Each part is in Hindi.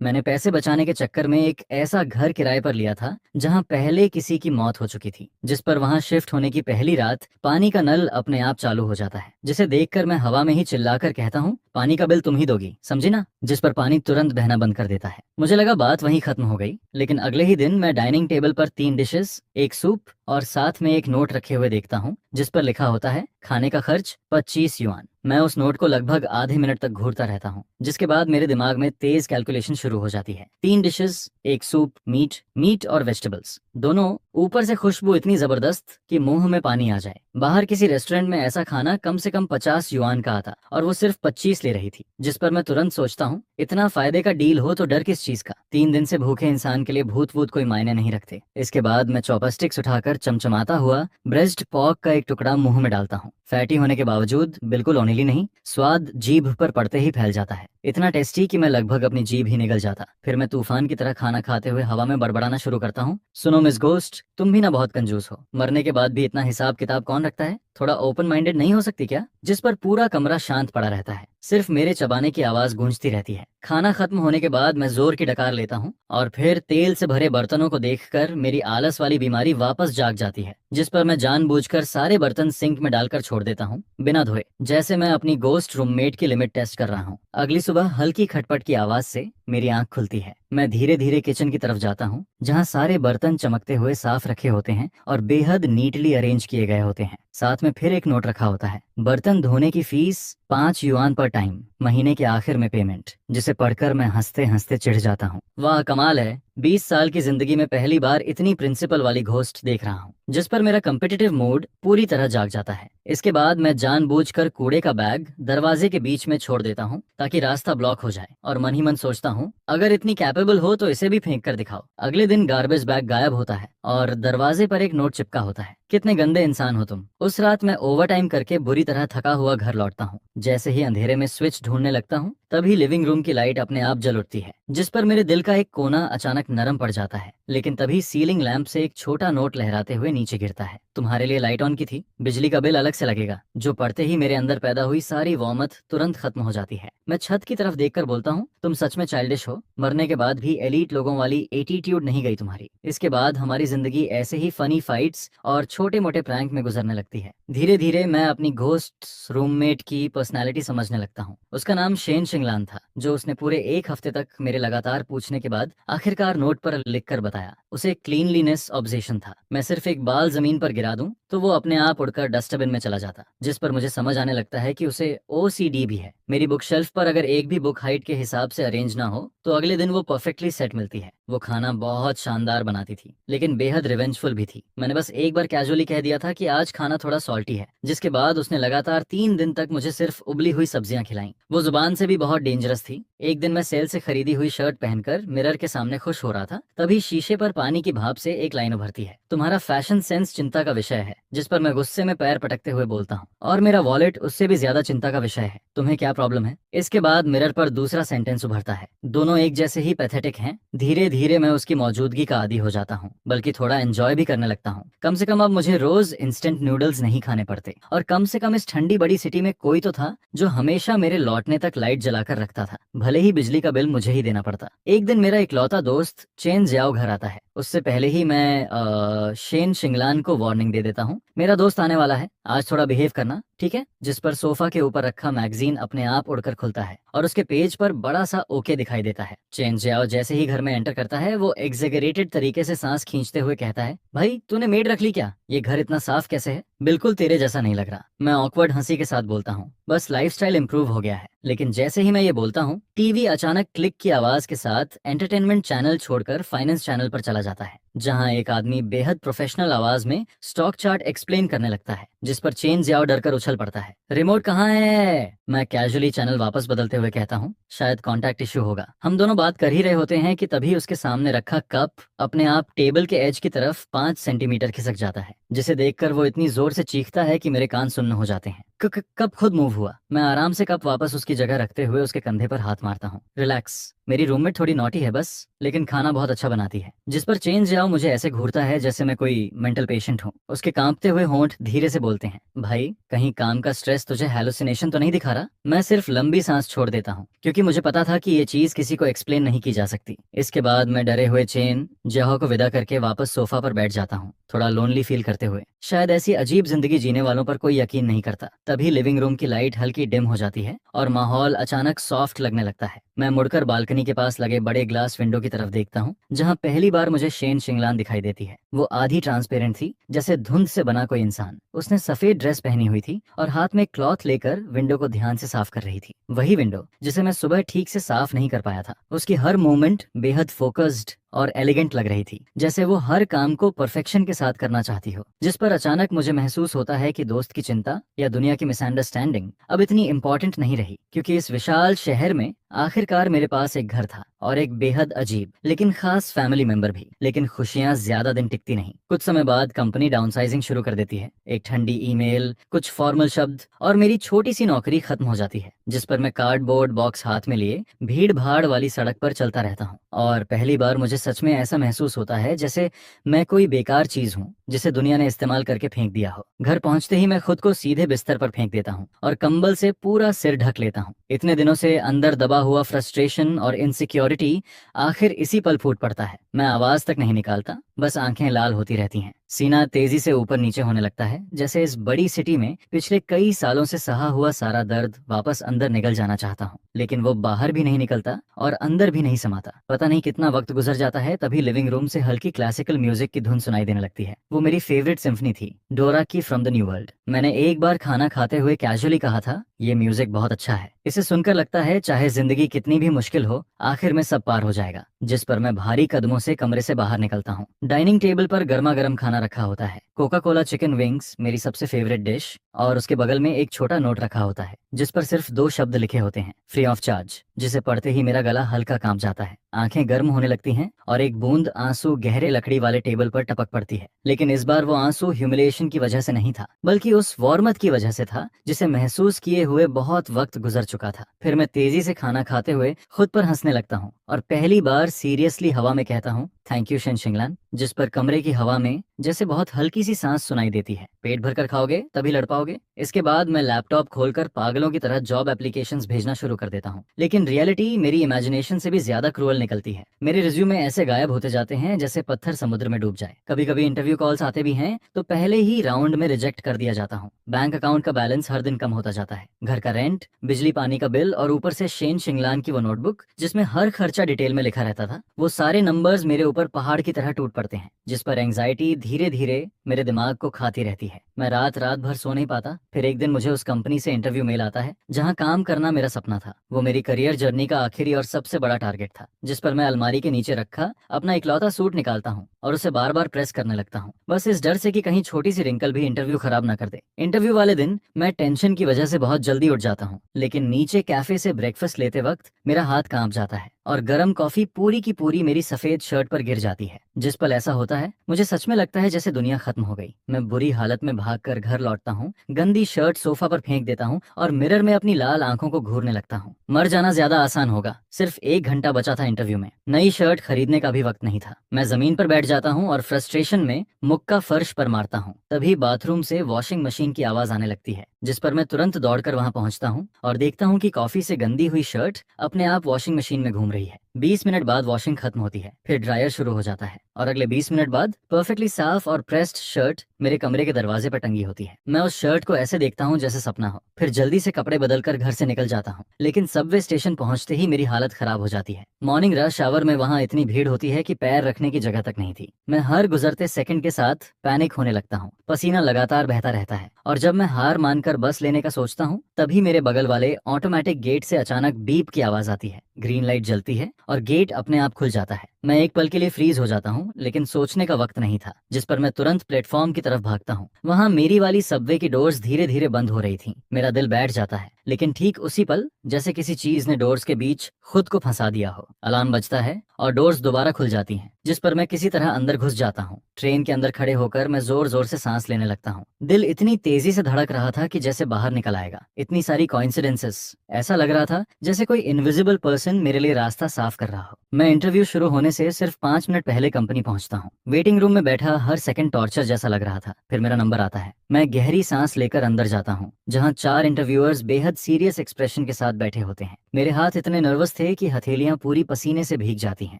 मैंने पैसे बचाने के चक्कर में एक ऐसा घर किराए पर लिया था जहां पहले किसी की मौत हो चुकी थी, जिस पर वहां शिफ्ट होने की पहली रात पानी का नल अपने आप चालू हो जाता है, जिसे देखकर मैं हवा में ही चिल्लाकर कहता हूँ, पानी का बिल तुम ही दोगी, समझी ना? जिस पर पानी तुरंत बहना बंद कर देता है। मुझे लगा बात वहीं खत्म हो गई, लेकिन अगले ही दिन मैं डाइनिंग टेबल पर 3 डिशेस, एक सूप और साथ में एक नोट रखे हुए देखता हूँ जिस पर लिखा होता है, खाने का खर्च 25 युआन। मैं उस नोट को लगभग आधे मिनट तक घूरता रहता हूँ, जिसके बाद मेरे दिमाग में तेज कैलकुलेशन शुरू हो जाती है। 3 डिशेस, एक सूप, मीट मीट और वेजिटेबल्स दोनों, ऊपर से खुशबू इतनी जबरदस्त कि मुंह में पानी आ जाए। बाहर किसी रेस्टोरेंट में ऐसा खाना कम से कम 50 युआन का आता और वो सिर्फ 25 ले रही थी, जिस पर मैं तुरंत सोचता हूँ, इतना फायदे का डील हो तो डर किस चीज का। 3 दिन से भूखे इंसान के लिए भूत वूत कोई मायने नहीं रखते। इसके बाद मैं चॉपस्टिक्स उठाकर चमचमाता हुआ ब्रेस्ट पॉक का एक टुकड़ा मुंह में डालता हूँ। फैटी होने के बावजूद बिल्कुल ऑनिली नहीं, स्वाद जीभ पर पड़ते ही फैल जाता है, इतना टेस्टी कि मैं लगभग अपनी जीभ ही निगल जाता। फिर मैं तूफान की तरह खाना खाते हुए हवा में बड़बड़ाना शुरू करता हूँ, सुनो मिस गोस्ट, तुम भी ना बहुत कंजूस हो, मरने के बाद भी इतना हिसाब किताब कौन रखता है, थोड़ा ओपन माइंडेड नहीं हो सकती क्या? जिस पर पूरा कमरा शांत पड़ा रहता है, सिर्फ मेरे चबाने की आवाज गूंजती रहती है। खाना खत्म होने के बाद मैं जोर की डकार लेता हूँ और फिर तेल से भरे बर्तनों को देखकर मेरी आलस वाली बीमारी वापस जाग जाती है, जिस पर मैं जानबूझकर सारे बर्तन सिंक में डालकर छोड़ देता हूँ बिना धोए, जैसे मैं अपनी गोस्ट रूममेट की लिमिट टेस्ट कर रहा हूँ। अगली सुबह हल्की खटपट की आवाज से मेरी आंख खुलती है। मैं धीरे धीरे किचन की तरफ जाता हूँ, जहाँ सारे बर्तन चमकते हुए साफ रखे होते हैं और बेहद नीटली अरेंज किए गए होते हैं। साथ में फिर एक नोट रखा होता है, बर्तन धोने की फीस 5 युआन पर टाइम, महीने के आखिर में पेमेंट, जिसे पढ़कर मैं हंसते हंसते चिढ़ जाता हूँ। वाह कमाल है, 20 साल की जिंदगी में पहली बार इतनी प्रिंसिपल वाली घोस्ट देख रहा हूँ, जिस पर मेरा कम्पिटिटिव मूड पूरी तरह जाग जाता है। इसके बाद मैं जानबूझकर कूड़े का बैग दरवाजे के बीच में छोड़ देता हूँ ताकि रास्ता ब्लॉक हो जाए, और मन ही मन सोचता हूँ, अगर इतनी कैपेबल हो तो इसे भी फेंक कर दिखाओ। अगले दिन गार्बेज बैग गायब होता है और दरवाजे पर एक नोट चिपका होता है, कितने गंदे इंसान हो तुम। उस रात मैं ओवर टाइम करके बुरी तरह थका हुआ घर लौटता हूँ। जैसे ही अंधेरे में स्विच ढूंढने लगता हूँ, तभी लिविंग रूम की लाइट अपने आप जल उठती है, जिस पर मेरे दिल का एक कोना अचानक नरम पड़ जाता है। लेकिन तभी सीलिंग लैंप से एक छोटा नोट लहराते हुए नीचे गिरता है, तुम्हारे लिए लाइट ऑन की थी, बिजली का बिल अलग से लगेगा। जो पढ़ते ही मेरे अंदर पैदा हुई सारी वॉमत तुरंत खत्म हो जाती है। मैं छत की तरफ देखकर बोलता हूँ, तुम सच में चाइल्डिश हो, मरने के बाद भी एलीट लोगों वाली एटीट्यूड नहीं गई तुम्हारी। इसके बाद हमारी जिंदगी ऐसे ही फनी फाइट्स और छोटे मोटे प्रैंक में गुजरने लगती है। धीरे धीरे मैं अपनी घोस्ट रूममेट की पर्सनैलिटी समझने लगता हूँ। उसका नाम शेन शिंगलान था, जो उसने पूरे एक हफ्ते तक मेरे लगातार पूछने के बाद आखिरकार नोट पर लिखकर बताया। उसे क्लीनलीनेस ऑब्सेशन था। मैं सिर्फ एक बाल जमीन पर गिरा दूं तो वो अपने आप उड़कर डस्टबिन में चला जाता, जिस पर मुझे समझ आने लगता है कि उसे ओसीडी भी है। मेरी बुक शेल्फ पर अगर एक भी बुक हाइट के हिसाब से अरेंज ना हो तो अगले दिन वो परफेक्टली सेट मिलती है। वो खाना बहुत शानदार बनाती थी, लेकिन बेहद रिवेंजफुल भी थी। मैंने बस एक बार कैजुअली कह दिया था कि आज खाना थोड़ा सॉल्टी है, जिसके बाद उसने लगातार 3 दिन तक मुझे सिर्फ उबली हुई सब्जियां खिलाई। वो जुबान से भी बहुत डेंजरस थी। एक दिन मैं सेल से खरीदी हुई शर्ट पहनकर मिरर के सामने खुश हो रहा था, तभी शीशे पर पानी की भाप से एक लाइन उभरती है, तुम्हारा फैशन सेंस चिंता का विषय है। जिस पर मैं गुस्से में पैर पटकते हुए बोलता हूँ, और मेरा वॉलेट उससे भी ज्यादा चिंता का विषय है, तुम्हें क्या प्रॉब्लम है? इसके बाद मिरर पर दूसरा सेंटेंस उभरता है, दोनों एक जैसे ही पैथेटिक हैं। धीरे धीरे मैं उसकी मौजूदगी का आदी हो जाता हूँ, बल्कि थोड़ा एंजॉय भी करने लगता हूँ। कम से कम अब मुझे रोज इंस्टेंट नूडल्स नहीं खाने पड़ते, और कम से कम इस ठंडी बड़ी सिटी में कोई तो था जो हमेशा मेरे लौटने तक लाइट जलाकर रखता था, भले ही बिजली का बिल मुझे ही देना पड़ता। एक दिन मेरा इकलौता दोस्त चेन जियाओ घर आता है। उससे पहले ही मैं शेन शिंगलान को वार्निंग दे देता हूँ, मेरा दोस्त आने वाला है, आज थोड़ा बिहेव करना, ठीक है? जिस पर सोफा के ऊपर रखा मैगजीन अपने आप उड़कर खुलता है और उसके पेज पर बड़ा सा ओके दिखाई देता है। चेन जियाओ जैसे ही घर में एंटर करता है, वो एग्जेगरेटेड तरीके से सांस खींचते हुए कहता है, भाई तूने मेड रख ली क्या? ये घर इतना साफ कैसे है? बिल्कुल तेरे जैसा नहीं लग रहा। मैं ऑकवर्ड हंसी के साथ बोलता हूँ, बस लाइफस्टाइल इंप्रूव हो गया है। लेकिन जैसे ही मैं ये बोलता हूँ, टीवी अचानक क्लिक की आवाज के साथ एंटरटेनमेंट चैनल छोड़कर फाइनेंस चैनल पर चला जाता है, जहां एक आदमी बेहद प्रोफेशनल आवाज में स्टॉक चार्ट एक्सप्लेन करने लगता है, जिस पर चेन जियाओ डरकर उछल पड़ता है। रिमोट कहाँ है? मैं कैजुअली चैनल वापस बदलते हुए कहता हूँ, शायद कॉन्टैक्ट इश्यू होगा। हम दोनों बात कर ही रहे होते हैं कि तभी उसके सामने रखा कप अपने आप टेबल के एज की तरफ 5 सेंटीमीटर खिसक जाता है, जिसे देखकर वो इतनी जोर से चीखता है कि मेरे कान सुन्न हो जाते हैं। कप खुद मूव हुआ। मैं आराम से कप वापस उसकी जगह रखते हुए उसके कंधे पर हाथ मारता हूँ। रिलैक्स, मेरी रूममेट थोड़ी नॉटी है बस, लेकिन खाना बहुत अच्छा बनाती है। जिस पर चेंज जाओ मुझे ऐसे घूरता है जैसे मैं कोई मेंटल पेशेंट हूँ। उसके कांपते हुए होंठ धीरे से बोलते हैं, भाई कहीं काम का स्ट्रेस तुझे हैलुसिनेशन तो नहीं दिखा रहा? मैं सिर्फ लंबी सांस छोड़ देता हूँ, क्योंकि मुझे पता था कि ये चीज किसी को एक्सप्लेन नहीं की जा सकती। इसके बाद मैं डरे हुए चेन जहो को विदा करके वापस सोफा पर बैठ जाता हूँ, थोड़ा लोनली फील करते हुए। शायद ऐसी अजीब जिंदगी जीने वालों पर कोई यकीन नहीं करता। तभी लिविंग रूम की लाइट हल्की डिम हो जाती है और माहौल अचानक सॉफ्ट लगने लगता है। मैं मुड़कर बालकनी के पास लगे बड़े ग्लास विंडो की तरफ देखता हूँ, जहाँ पहली बार मुझे शेन शिंगलान दिखाई देती है। वो आधी ट्रांसपेरेंट थी, जैसे धुंध से बना कोई इंसान। उसने सफेद ड्रेस पहनी हुई थी और हाथ में क्लॉथ लेकर विंडो को ध्यान से साफ कर रही थी। वही विंडो जिसे मैं सुबह ठीक से साफ नहीं कर पाया था। उसकी हर मूवमेंट बेहद फोकस्ड और एलिगेंट लग रही थी, जैसे वो हर काम को परफेक्शन के साथ करना चाहती हो। जिस पर अचानक मुझे महसूस होता है कि दोस्त की चिंता या दुनिया की मिसअंडरस्टैंडिंग अब इतनी इंपॉर्टेंट नहीं रही, क्योंकि इस विशाल शहर में आखिरकार मेरे पास एक घर था और एक बेहद अजीब लेकिन खास फैमिली मेंबर भी। लेकिन खुशियां ज्यादा दिन टिकती नहीं। कुछ समय बाद कंपनी डाउनसाइजिंग शुरू कर देती है। एक ठंडी ईमेल, कुछ फॉर्मल शब्द और मेरी छोटी सी नौकरी खत्म हो जाती है, जिस पर मैं कार्डबोर्ड बॉक्स हाथ में लिए भीड़ भाड़ वाली सड़क पर चलता रहता हूँ। और पहली बार मुझे सच में ऐसा महसूस होता है जैसे मैं कोई बेकार चीज हूँ जिसे दुनिया ने इस्तेमाल करके फेंक दिया हो। घर पहुंचते ही मैं खुद को सीधे बिस्तर पर फेंक देता हूँ और कंबल से पूरा सिर ढक लेता हूँ। इतने दिनों से अंदर दबा हुआ फ्रस्ट्रेशन और इनसिक्योरिटी आखिर इसी पल फूट पड़ता है। मैं आवाज तक नहीं निकालता, बस आंखें लाल होती रहती हैं। सीना तेजी से ऊपर नीचे होने लगता है, जैसे इस बड़ी सिटी में पिछले कई सालों से सहा हुआ सारा दर्द वापस अंदर निकल जाना चाहता हूँ, लेकिन वो बाहर भी नहीं निकलता और अंदर भी नहीं समाता। पता नहीं कितना वक्त गुजर जाता है, तभी लिविंग रूम से हल्की क्लासिकल म्यूजिक की धुन सुनाई देने लगती है। वो मेरी फेवरेट सिम्फनी थी, डोरा की फ्रॉम द न्यू वर्ल्ड। मैंने एक बार खाना खाते हुए कैजुअली कहा था, ये म्यूजिक बहुत अच्छा है। इसे सुनकर लगता है चाहे जिंदगी कितनी भी मुश्किल हो, आखिर में सब पार हो जाएगा। जिस पर मैं भारी कदमों से कमरे से बाहर निकलता हूँ। डाइनिंग टेबल पर गर्मा गर्म खाना रखा होता है। कोका कोला चिकन विंग्स मेरी सबसे फेवरेट डिश, और उसके बगल में एक छोटा नोट रखा होता है जिस पर सिर्फ 2 शब्द लिखे होते हैं, फ्री ऑफ चार्ज, जिसे पढ़ते ही मेरा गला हल्का कांप जाता है। आंखें गर्म होने लगती हैं और एक बूंद आंसू गहरे लकड़ी वाले टेबल पर टपक पड़ती है। लेकिन इस बार वो आंसू ह्यूमिलिएशन की वजह से नहीं था, बल्कि उस वॉर्मथ की वजह से था जिसे महसूस किए हुए बहुत वक्त गुजर चुका था। फिर मैं तेजी से खाना खाते हुए खुद पर हंसने लगता हूँ और पहली बार सीरियसली हवा में कहता हूँ, थैंक यू शेन शिंगलान। जिस पर कमरे की हवा में जैसे बहुत हल्की सी सांस सुनाई देती है। पेट भरकर खाओगे तभी लड़ पाओगे। इसके बाद मैं लैपटॉप खोलकर पागलों की तरह जॉब एप्लीकेशंस भेजना शुरू कर देता हूँ, लेकिन रियलिटी मेरी इमेजिनेशन से भी ज्यादा क्रूअल निकलती है। मेरे रिज्यूमे ऐसे गायब होते जाते हैं जैसे पत्थर समुद्र में डूब जाए। कभी कभी इंटरव्यू कॉल्स आते भी हैं तो पहले ही राउंड में रिजेक्ट कर दिया जाता हूँ। बैंक अकाउंट का बैलेंस हर दिन कम होता जाता है। घर का रेंट, बिजली पानी का बिल और ऊपर से शेन शिंगलान की वो नोटबुक जिसमें हर खर्चा डिटेल में लिखा रहता था, वो सारे नंबर्स मेरे ऊपर पहाड़ की तरह टूट पड़ते हैं, जिस पर एंजाइटी धीरे धीरे मेरे दिमाग को खाती रहती है। मैं रात रात भर सो नहीं पाता। फिर एक दिन मुझे उस कंपनी से इंटरव्यू मेल आता है जहां काम करना मेरा सपना था। वो मेरी करियर जर्नी का आखिरी और सबसे बड़ा टारगेट था, जिस पर मैं अलमारी के नीचे रखा अपना इकलौता सूट निकालता हूँ और उसे बार बार प्रेस करने लगता हूँ, बस इस डर से कि कहीं छोटी सी रिंकल भी इंटरव्यू खराब ना कर दे। इंटरव्यू वाले दिन मैं टेंशन की वजह से बहुत जल्दी उठ जाता हूँ, लेकिन नीचे कैफे से ब्रेकफास्ट लेते वक्त मेरा हाथ कांप जाता है और गर्म कॉफी पूरी की पूरी मेरी सफेद शर्ट पर गिर जाती है। जिस पल ऐसा होता है मुझे सच में लगता है जैसे दुनिया खत्म हो गई। मैं बुरी हालत में भागकर घर लौटता हूँ, गंदी शर्ट सोफा पर फेंक देता हूँ और मिरर में अपनी लाल आंखों को घूरने लगता हूँ। मर जाना ज्यादा आसान होगा। सिर्फ 1 घंटा बचा था इंटरव्यू में। नई शर्ट खरीदने का भी वक्त नहीं था। मैं जमीन पर बैठ जाता हूँ और फ्रस्ट्रेशन में मुक्का फर्श पर मारता हूँ। तभी बाथरूम से वॉशिंग मशीन की आवाज आने लगती है, जिस पर मैं तुरंत दौड़कर वहां पहुंचता हूँ और देखता हूँ कि कॉफी से गंदी हुई शर्ट अपने आप वॉशिंग मशीन में घूम रही है। 20 मिनट बाद वॉशिंग खत्म होती है, फिर ड्रायर शुरू हो जाता है और अगले 20 मिनट बाद परफेक्टली साफ और प्रेस्ड शर्ट मेरे कमरे के दरवाजे पर टंगी होती है। मैं उस शर्ट को ऐसे देखता हूँ जैसे सपना हो, फिर जल्दी से कपड़े बदलकर घर से निकल जाता हूँ। लेकिन सबवे स्टेशन पहुंचते ही मेरी हालत खराब हो जाती है। मॉर्निंग रश आवर में वहाँ इतनी भीड़ होती है कि पैर रखने की जगह तक नहीं थी। मैं हर गुजरते सेकंड के साथ पैनिक होने लगता हूँ। पसीना लगातार बहता रहता है और जब मैं हार मानकर बस लेने का सोचता हूँ, तभी मेरे बगल वाले ऑटोमेटिक गेट से अचानक बीप की आवाज आती है। ग्रीन लाइट जलती है और गेट अपने आप खुल जाता है। मैं एक पल के लिए फ्रीज हो जाता हूँ, लेकिन सोचने का वक्त नहीं था, जिस पर मैं तुरंत प्लेटफॉर्म की तरफ भागता हूँ। वहाँ मेरी वाली सबवे की डोर्स धीरे धीरे बंद हो रही थी। मेरा दिल बैठ जाता है, लेकिन ठीक उसी पल जैसे किसी चीज ने डोर्स के बीच खुद को फंसा दिया हो। अलार्म बजता है और डोर्स दोबारा खुल जाती हैं, जिस पर मैं किसी तरह अंदर घुस जाता हूँ। ट्रेन के अंदर खड़े होकर मैं जोर जोर से सांस लेने लगता हूँ। दिल इतनी तेजी से धड़क रहा था कि जैसे बाहर निकल आएगा। इतनी सारी कॉइंसिडेंसेस, ऐसा लग रहा था जैसे कोई इनविजिबल पर्सन मेरे लिए रास्ता साफ कर रहा हो। मैं इंटरव्यू शुरू होने से सिर्फ 5 मिनट पहले कंपनी पहुंचता हूँ। वेटिंग रूम में बैठा हर सेकंड टॉर्चर जैसा लग रहा था। फिर मेरा नंबर आता है। मैं गहरी सांस लेकर अंदर जाता हूँ, जहाँ 4 इंटरव्यूअर्स बेहद सीरियस एक्सप्रेशन के साथ बैठे होते हैं। मेरे हाथ इतने नर्वस थे कि हथेलियां पूरी पसीने से भीग जाती हैं।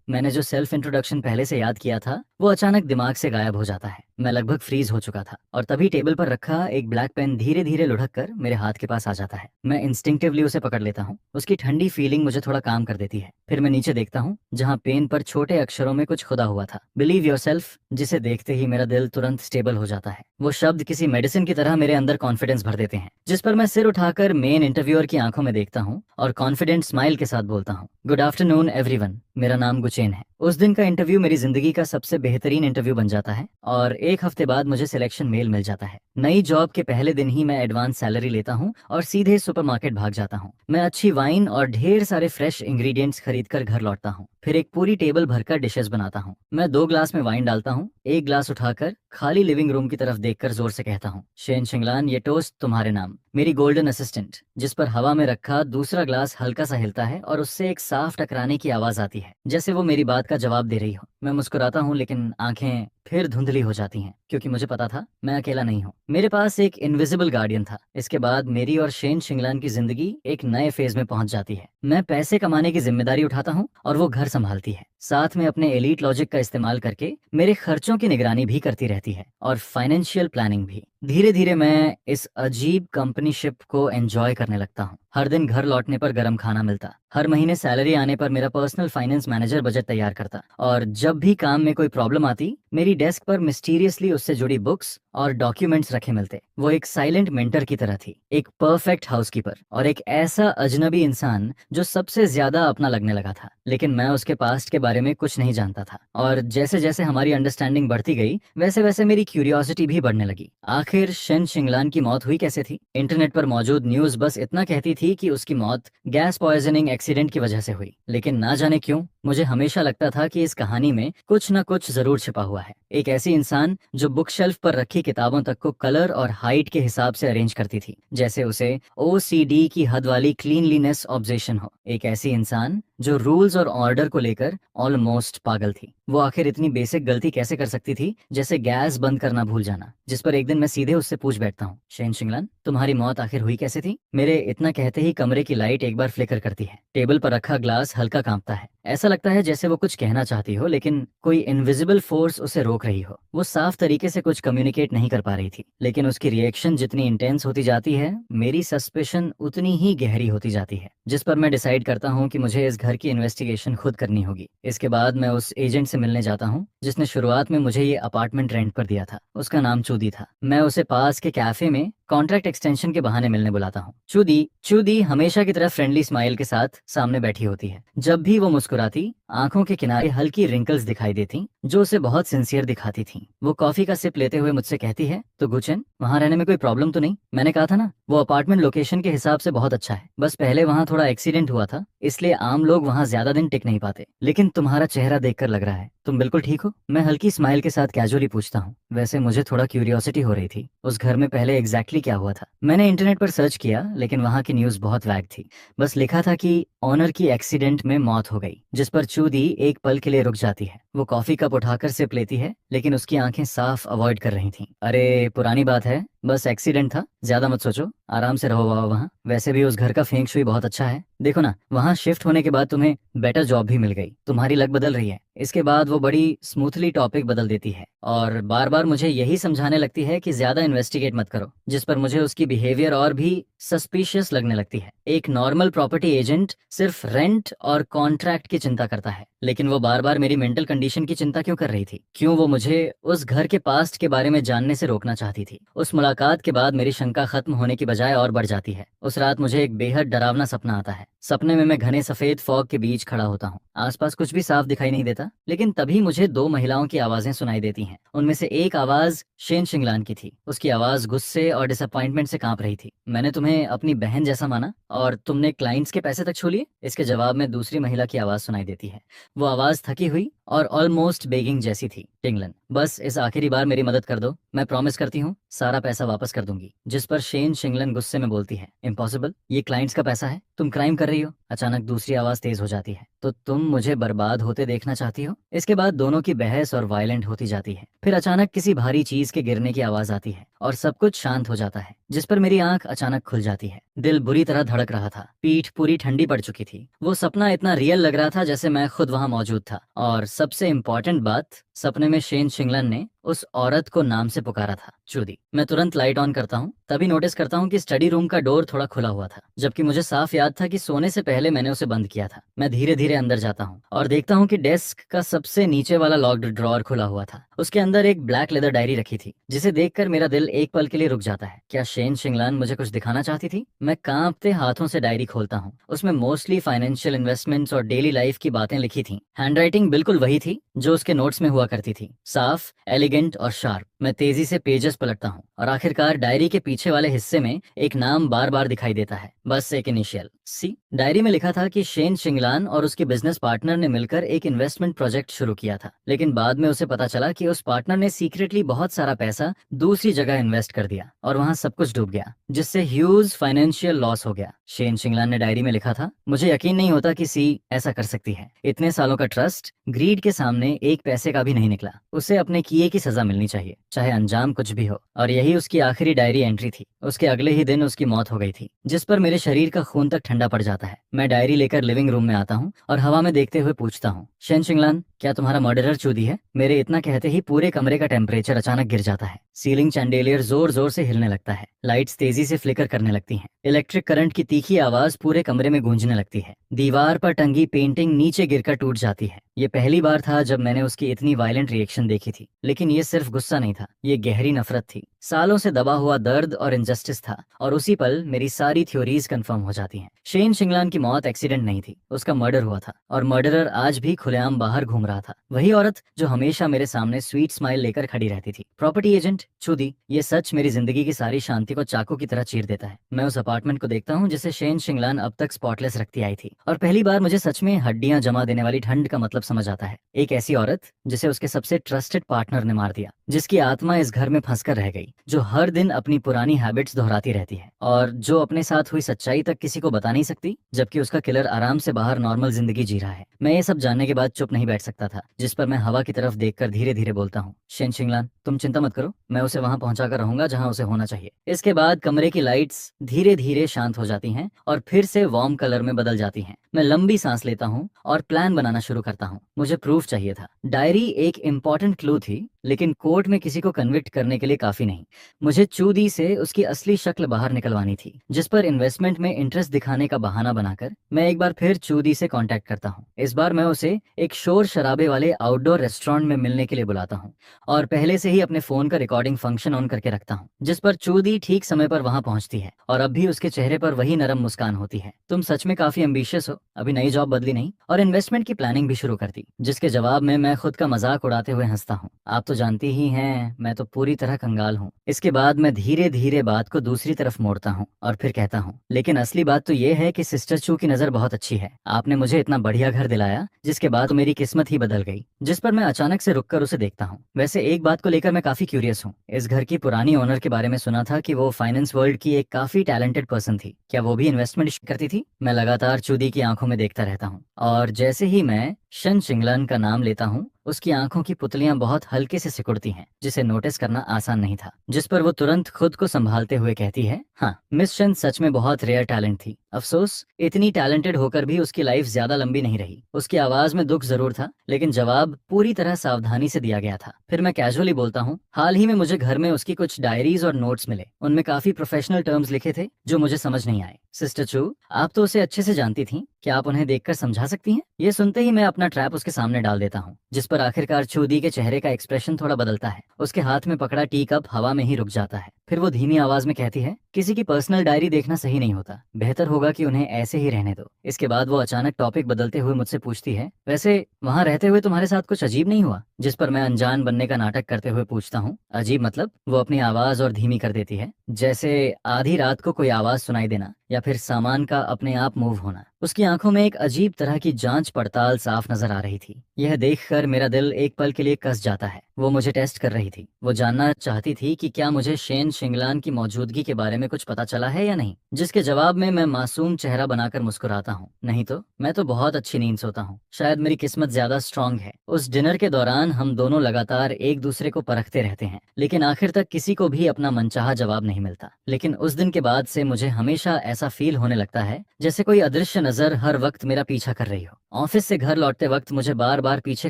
मैंने जो सेल्फ इंट्रोडक्शन पहले से याद किया था, वो अचानक दिमाग से गायब हो जाता है। मैं लगभग फ्रीज हो चुका था और तभी टेबल पर रखा एक ब्लैक पेन धीरे धीरे लुढ़क कर मेरे हाथ के पास आ जाता है। मैं इंस्टिंक्टिवली उसे पकड़ लेता हूँ। उसकी ठंडी फीलिंग मुझे थोड़ा काम कर देती है। फिर मैं नीचे देखता हूँ, जहाँ पेन पर छोटे अक्षरों में कुछ खुदा हुआ था, बिलीव योरसेल्फ, जिसे देखते ही मेरा दिल तुरंत स्टेबल हो जाता है। वो शब्द किसी मेडिसिन की तरह मेरे अंदर कॉन्फिडेंस भर देते हैं, जिस पर मैं सिर उठाकर मेन इंटरव्यूअर की आंखों में देखता हूँ और कॉन्फिडेंट स्माइल के साथ बोलता हूँ, गुड आफ्टरनून एवरीवन, मेरा नाम गुचेन है। उस दिन का इंटरव्यू मेरी जिंदगी का सबसे बेहतरीन इंटरव्यू बन जाता है और एक हफ्ते बाद मुझे सिलेक्शन मेल मिल जाता है। नई जॉब के पहले दिन ही मैं एडवांस सैलरी लेता हूँ और सीधे सुपरमार्केट भाग जाता हूँ। मैं अच्छी वाइन और ढेर सारे फ्रेश इंग्रेडिएंट्स खरीद कर घर लौटता हूँ। फिर एक पूरी टेबल भरकर डिशेस बनाता हूँ। मैं 2 ग्लास में वाइन डालता हूँ, एक ग्लास उठाकर खाली लिविंग रूम की तरफ देखकर जोर से कहता हूँ, शेन शिंगलान, ये टोस्ट तुम्हारे नाम। मेरी गोल्डन असिस्टेंट, जिस पर हवा में रखा दूसरा ग्लास हल्का सा हिलता है और उससे एक साफ टकराने की आवाज आती है, जैसे वो मेरी बात का जवाब दे रही हो। मैं मुस्कुराता हूँ, लेकिन आंखें फिर धुंधली हो जाती हैं, क्योंकि मुझे पता था मैं अकेला नहीं हूँ। मेरे पास एक इनविजिबल गार्डियन था। इसके बाद मेरी और शेन शिंगलान की जिंदगी एक नए फेज में पहुंच जाती है। मैं पैसे कमाने की जिम्मेदारी उठाता हूँ और वो घर संभालती है। साथ में अपने एलीट लॉजिक का इस्तेमाल करके मेरे खर्चों की निगरानी भी करती रहती है और फाइनेंशियल प्लानिंग भी। धीरे धीरे मैं इस अजीब कंपनीशिप को एंजॉय करने लगता हूँ। हर दिन घर लौटने पर गर्म खाना मिलता, हर महीने सैलरी आने पर मेरा पर्सनल फाइनेंस मैनेजर बजट तैयार करता, और जब भी काम में कोई प्रॉब्लम आती, मेरी डेस्क पर मिस्टीरियसली उससे जुड़ी बुक्स और डॉक्यूमेंट्स रखे मिलते। वो एक साइलेंट मेंटर की तरह थी, एक परफेक्ट हाउसकीपर और एक ऐसा अजनबी इंसान जो सबसे ज्यादा अपना लगने लगा था। लेकिन मैं उसके पास्ट के बारे में कुछ नहीं जानता था, और जैसे जैसे हमारी अंडरस्टैंडिंग बढ़ती गई, वैसे वैसे मेरी क्यूरियोसिटी भी बढ़ने लगी। आखिर शेन शिंगलान की मौत हुई कैसे थी? इंटरनेट पर मौजूद न्यूज बस इतना कहती थी कि उसकी मौत गैस पॉइजनिंग एक्सीडेंट की वजह से हुई, लेकिन ना जाने क्यों मुझे हमेशा लगता था कि इस कहानी में कुछ न कुछ जरूर छिपा हुआ है। एक ऐसी इंसान जो बुक शेल्फ पर रखी किताबों तक को कलर और हाइट के हिसाब से अरेंज करती थी, जैसे उसे OCD की हद वाली क्लीनलीनेस ऑब्जेशन हो। एक ऐसी इंसान जो रूल्स और ऑर्डर को लेकर ऑलमोस्ट पागल थी। वो आखिर इतनी बेसिक गलती कैसे कर सकती थी, जैसे गैस बंद करना भूल जाना, जिस पर एक दिन मैं सीधे उससे पूछ बैठता हूँ, शेन शिंगलान, तुम्हारी मौत आखिर हुई कैसे थी? मेरे इतना कहते ही कमरे की लाइट एक बार फ्लिकर करती है। टेबल पर रखा ग्लास हल्का कांपता है। ऐसा लगता है जैसे वो कुछ कहना चाहती हो, लेकिन कोई इनविजिबल फोर्स उसे रोक रही हो। वो साफ तरीके से कुछ कम्युनिकेट नहीं कर पा रही थी, लेकिन उसकी रिएक्शन जितनी इंटेंस होती जाती है, मेरी सस्पिशन उतनी ही गहरी होती जाती है, जिस पर मैं डिसाइड करता हूँ कि मुझे इस घर की इन्वेस्टिगेशन खुद करनी होगी। इसके बाद मैं उस एजेंट से मिलने जाता हूँ जिसने शुरुआत में मुझे ये अपार्टमेंट रेंट पर दिया था। उसका नाम चूदी था। मैं उसे पास के कैफे में कॉन्ट्रैक्ट एक्सटेंशन के बहाने मिलने बुलाता हूँ। चूदी हमेशा की तरह फ्रेंडली स्माइल के साथ सामने बैठी होती है। जब भी वो मुस्कुराती, आंखों के किनारे हल्की रिंकल्स दिखाई देती, जो उसे बहुत सिंसियर दिखाती थी। वो कॉफी का सिप लेते हुए मुझसे कहती है, तो गुचेन, वहाँ रहने में कोई प्रॉब्लम तो नहीं? मैंने कहा था ना, वो अपार्टमेंट लोकेशन के हिसाब से बहुत अच्छा है, बस पहले वहाँ थोड़ा एक्सीडेंट हुआ था, इसलिए आम लोग वहाँ ज्यादा दिन टिक नहीं पाते। लेकिन तुम्हारा चेहरा देखकर लग रहा है तुम बिल्कुल ठीक हो। मैं हल्की स्माइल के साथ कैजुअली पूछता हूँ। वैसे मुझे थोड़ा क्यूरियोसिटी हो रही थी, उस घर में पहले एग्जैक्टली क्या हुआ था। मैंने इंटरनेट पर सर्च किया, लेकिन वहाँ की न्यूज बहुत वैग थी। बस लिखा था कि ऑनर की एक्सीडेंट में मौत हो गई, जिस पर चूदी एक पल के लिए रुक जाती है। वो कॉफी कप उठाकर सिप लेती है, लेकिन उसकी आंखें साफ अवॉइड कर रही थीं। अरे पुरानी बात है, बस एक्सीडेंट था, ज्यादा मत सोचो, आराम से रहो बाबा वहाँ। वैसे भी उस घर का फेंग शुई बहुत अच्छा है। देखो ना, वहाँ शिफ्ट होने के बाद तुम्हें बेटर जॉब भी मिल गई, तुम्हारी लक बदल रही है। इसके बाद वो बड़ी स्मूथली टॉपिक बदल देती है और बार बार मुझे यही समझाने लगती है कि ज्यादा इन्वेस्टिगेट मत करो, जिस पर मुझे उसकी बिहेवियर और भी सस्पिशियस लगने लगती है। एक नॉर्मल प्रॉपर्टी एजेंट सिर्फ रेंट और कॉन्ट्रैक्ट की चिंता करता है, लेकिन वो बार बार मेरी मेंटल कंडीशन की चिंता क्यों कर रही थी? क्यों वो मुझे उस घर के पास्ट के बारे में जानने से रोकना चाहती थी? उस मुलाकात के बाद मेरी शंका खत्म होने की बजाय और बढ़ जाती है। उस रात मुझे एक बेहद डरावना सपना आता है। सपने में मैं घने सफेद फॉग के बीच खड़ा होता हूँ। आसपास कुछ भी साफ दिखाई नहीं देता, लेकिन तभी मुझे दो महिलाओं की आवाजें सुनाई देती हैं। उनमें से एक आवाज शेन शिंगलान की थी। उसकी आवाज गुस्से और डिसअपॉइंटमेंट से कांप रही थी। मैंने तुम्हें अपनी बहन जैसा माना और तुमने क्लाइंट्स के पैसे तक छू लिए। इसके जवाब में दूसरी महिला की आवाज सुनाई देती है। वो आवाज थकी हुई और ऑलमोस्ट बेगिंग जैसी थी। शिंगलन, बस इस आखिरी बार मेरी मदद कर दो। मैं प्रॉमिस करती हूँ सारा पैसा वापस कर दूंगी। जिस पर शेन शिंगलन गुस्से में बोलती है, इम्पॉसिबल, ये क्लाइंट्स का पैसा है, तुम क्राइम कर रही हो। अचानक दूसरी आवाज तेज हो जाती है, तो तुम मुझे बर्बाद होते देखना चाहती हो। इसके बाद दोनों की बहस और वायलेंट होती जाती है। फिर अचानक किसी भारी चीज के गिरने की आवाज आती है और सब कुछ शांत हो जाता है, जिस पर मेरी आंख अचानक खुल जाती है। दिल बुरी तरह धड़क रहा था, पीठ पूरी ठंडी पड़ चुकी थी। वो सपना इतना रियल लग रहा था जैसे मैं खुद वहां मौजूद था। और सबसे इम्पोर्टेंट बात, सपने में शेन शिंगलन ने उस औरत को नाम से पुकारा था, चूदी। मैं तुरंत लाइट ऑन करता हूँ, तभी नोटिस करता हूँ कि स्टडी रूम का डोर थोड़ा खुला हुआ था, जबकि मुझे साफ याद था कि सोने से पहले मैंने उसे बंद किया था। मैं धीरे धीरे अंदर जाता हूँ और देखता हूँ कि डेस्क का सबसे नीचे वाला लॉक्ड ड्रॉअर खुला हुआ था। उसके अंदर एक ब्लैक लेदर डायरी रखी थी, जिसे देखकर मेरा दिल एक पल के लिए रुक जाता है। क्या शेन शिंगलान मुझे कुछ दिखाना चाहती थी? मैं कांपते हाथों से डायरी खोलता हूँ। उसमें मोस्टली फाइनेंशियल इन्वेस्टमेंट्स और डेली लाइफ की बातें लिखी थी। हैंडराइटिंग बिल्कुल वही थी जो उसके नोट्स में हुआ करती थी, साफ, एलिगेंट और शार्प। मैं तेजी से पेजेस पलटता हूँ और आखिरकार डायरी के पीछे वाले हिस्से में एक नाम बार बार दिखाई देता है, बस एक इनिशियल, सी। डायरी में लिखा था कि शेन शिंगलान और उसके बिजनेस पार्टनर ने मिलकर एक इन्वेस्टमेंट प्रोजेक्ट शुरू किया था, लेकिन बाद में उसे पता चला कि उस पार्टनर ने सीक्रेटली बहुत सारा पैसा दूसरी जगह इन्वेस्ट कर दिया और वहां सब कुछ डूब गया, जिससे ह्यूज फाइनेंशियल लॉस हो गया। शेन शिंगलान ने डायरी में लिखा था, मुझे यकीन नहीं होता कि सी ऐसा कर सकती है। इतने सालों का ट्रस्ट ग्रीड के सामने एक पैसे का भी नहीं निकला। उसे अपने किए की सजा मिलनी चाहिए, चाहे अंजाम कुछ भी हो। और यही उसकी आखिरी डायरी एंट्री थी। उसके अगले ही दिन उसकी मौत हो गई थी, जिस पर मेरे शरीर का खून तक ठंडा पड़ जाता है। मैं डायरी लेकर लिविंग रूम में आता हूँ और हवा में देखते हुए पूछता हूँ, शेन शिंगलान, क्या तुम्हारा मर्डरर चूदी है? मेरे इतना कहते ही पूरे कमरे का टेम्परेचर अचानक गिर जाता है। सीलिंग चैंडेलियर जोर जोर से हिलने लगता है, लाइट्स तेजी से फ्लिकर करने लगती हैं। इलेक्ट्रिक करंट की तीखी आवाज पूरे कमरे में गूंजने लगती है। दीवार पर टंगी पेंटिंग नीचे गिरकर टूट जाती है। ये पहली बार था जब मैंने उसकी इतनी वायलेंट रिएक्शन देखी थी, लेकिन ये सिर्फ गुस्सा नहीं था, ये गहरी नफरत थी। सालों से दबा हुआ दर्द और इनजस्टिस था, और उसी पल मेरी सारी थ्योरीज कंफर्म हो जाती हैं। शेन शिंगलान की मौत एक्सीडेंट नहीं थी, उसका मर्डर हुआ था, और मर्डरर आज भी खुलेआम बाहर घूम रहा था। वही औरत जो हमेशा मेरे सामने स्वीट स्माइल लेकर खड़ी रहती थी। प्रॉपर्टी एजेंट चूदी। ये सच मेरी जिंदगी की सारी शांति को चाकू की तरह चीर देता है। मैं उस अपार्टमेंट को देखता हूँ जिसे शेन शिंगलान अब तक स्पॉटलेस रखती आई थी, और पहली बार मुझे सच में हड्डियां जमा देने वाली ठंड का मतलब समझ आता है। एक ऐसी औरत जिसे उसके सबसे ट्रस्टेड पार्टनर ने मार दिया, जिसकी आत्मा इस घर में फंसकर रह गई, जो हर दिन अपनी पुरानी हैबिट्स दोहराती रहती है, और जो अपने साथ हुई सच्चाई तक किसी को बता नहीं सकती, जबकि उसका किलर आराम से बाहर नॉर्मल जिंदगी जी रहा है। मैं ये सब जानने के बाद चुप नहीं बैठ सकता था, जिस पर मैं हवा की तरफ देखकर धीरे धीरे बोलता हूँ, शेन शिंगलान, तुम चिंता मत करो, मैं उसे वहां पहुंचा कर रहूंगा जहां उसे होना चाहिए। इसके बाद कमरे की लाइट्स धीरे धीरे शांत हो जाती हैं और फिर से वार्म कलर में बदल जाती हैं। मैं लंबी सांस लेता हूँ और प्लान बनाना शुरू करता हूँ। मुझे प्रूफ चाहिए था। डायरी एक इम्पॉर्टेंट क्लू थी, लेकिन कोर्ट में किसी को कन्विक्ट करने के लिए काफी नहीं। मुझे चूदी से उसकी असली शक्ल बाहर निकलवानी थी, जिस पर इन्वेस्टमेंट में इंटरेस्ट दिखाने का बहाना बनाकर मैं एक बार फिर चूदी से कांटेक्ट करता हूँ। इस बार मैं उसे एक शोर शराबे वाले आउटडोर रेस्टोरेंट में मिलने के लिए बुलाता हूँ, और पहले से ही अपने फोन का रिकॉर्डिंग फंक्शन ऑन करके रखता हूँ, जिस पर चूदी ठीक समय पर वहां पहुंचती है, और अब भी उसके चेहरे पर वही नरम मुस्कान होती है। तुम सच में काफी एम्बिशियस हो, अभी नई जॉब बदली नहीं और इन्वेस्टमेंट की प्लानिंग भी शुरू कर दी। जिसके जवाब में मैं खुद का मजाक उड़ाते हुए हंसता हूँ। आप तो जानती ही हैं, मैं तो पूरी तरह कंगाल हूँ। इसके बाद मैं धीरे धीरे बात को दूसरी तरफ मोड़ता हूँ और फिर कहता हूँ, लेकिन असली बात तो ये है कि सिस्टर चू की नजर बहुत अच्छी है। आपने मुझे इतना बढ़िया घर दिलाया, जिसके बाद तो मेरी किस्मत ही बदल गई। जिस पर मैं अचानक से रुककर उसे देखता हूँ। वैसे एक बात को लेकर मैं काफी क्यूरियस हूँ। इस घर की पुरानी ओनर के बारे में सुना था कि वो फाइनेंस वर्ल्ड की एक काफी टैलेंटेड पर्सन थी। क्या वो भी इन्वेस्टमेंट करती थी? मैं लगातार चूदी की आंखों में देखता रहता हूँ, और जैसे ही मैं शेन शिंगलान का नाम लेता हूँ, उसकी आंखों की पुतलियां बहुत हल्के से सिकुड़ती हैं, जिसे नोटिस करना आसान नहीं था। जिस पर वो तुरंत खुद को संभालते हुए कहती है, हाँ, मिस शेन सच में बहुत रेयर टैलेंट थी। अफसोस, इतनी टैलेंटेड होकर भी उसकी लाइफ ज्यादा लंबी नहीं रही। उसकी आवाज में दुख जरूर था, लेकिन जवाब पूरी तरह सावधानी से दिया गया था। फिर मैं कैजुअली बोलता हूँ, हाल ही में मुझे घर में उसकी कुछ डायरीज और नोट्स मिले। उनमें काफी प्रोफेशनल टर्म्स लिखे थे जो मुझे समझ नहीं आए। सिस्टर चू, आप तो उसे अच्छे से जानती थी, क्या आप उन्हें देखकर समझा सकती हैं? ये सुनते ही मैं अपना ट्रैप उसके सामने डाल देता हूँ, जिस पर आखिरकार चूदी के चेहरे का एक्सप्रेशन थोड़ा बदलता है। उसके हाथ में पकड़ा टी कप हवा में ही रुक जाता है। फिर वो धीमी आवाज में कहती है, किसी की पर्सनल डायरी देखना सही नहीं होता, बेहतर होगा कि उन्हें ऐसे ही रहने दो। इसके बाद वो अचानक टॉपिक बदलते हुए मुझसे पूछती है, वैसे वहां रहते हुए तुम्हारे साथ कुछ अजीब नहीं हुआ? जिस पर मैं अनजान बनने का नाटक करते हुए पूछता हूँ, अजीब मतलब? वो अपनी आवाज और धीमी कर देती है, जैसे आधी रात को कोई आवाज सुनाई देना या फिर सामान का अपने आप मूव होना। उसकी आंखों में एक अजीब तरह की जांच पड़ताल साफ नजर आ रही थी। यह देखकर मेरा दिल एक पल के लिए कस जाता है। वो मुझे टेस्ट कर रही थी। वो जानना चाहती थी कि क्या मुझे शेन शिंगलान की मौजूदगी के बारे में कुछ पता चला है या नहीं, जिसके जवाब में मैं मासूम चेहरा बनाकर मुस्कुराता हूँ, नहीं तो मैं तो बहुत अच्छी नींद सोता हूँ। शायद मेरी किस्मत ज्यादा स्ट्रांग है। उस डिनर के दौरान हम दोनों लगातार एक दूसरे को परखते रहते हैं, लेकिन आखिर तक किसी को भी अपना मनचाहा जवाब नहीं मिलता। लेकिन उस दिन के बाद से मुझे हमेशा ऐसा फील होने लगता है जैसे कोई अदृश्य नजर हर वक्त मेरा पीछा कर रही हो। ऑफिस से घर लौटते वक्त मुझे बार बार पीछे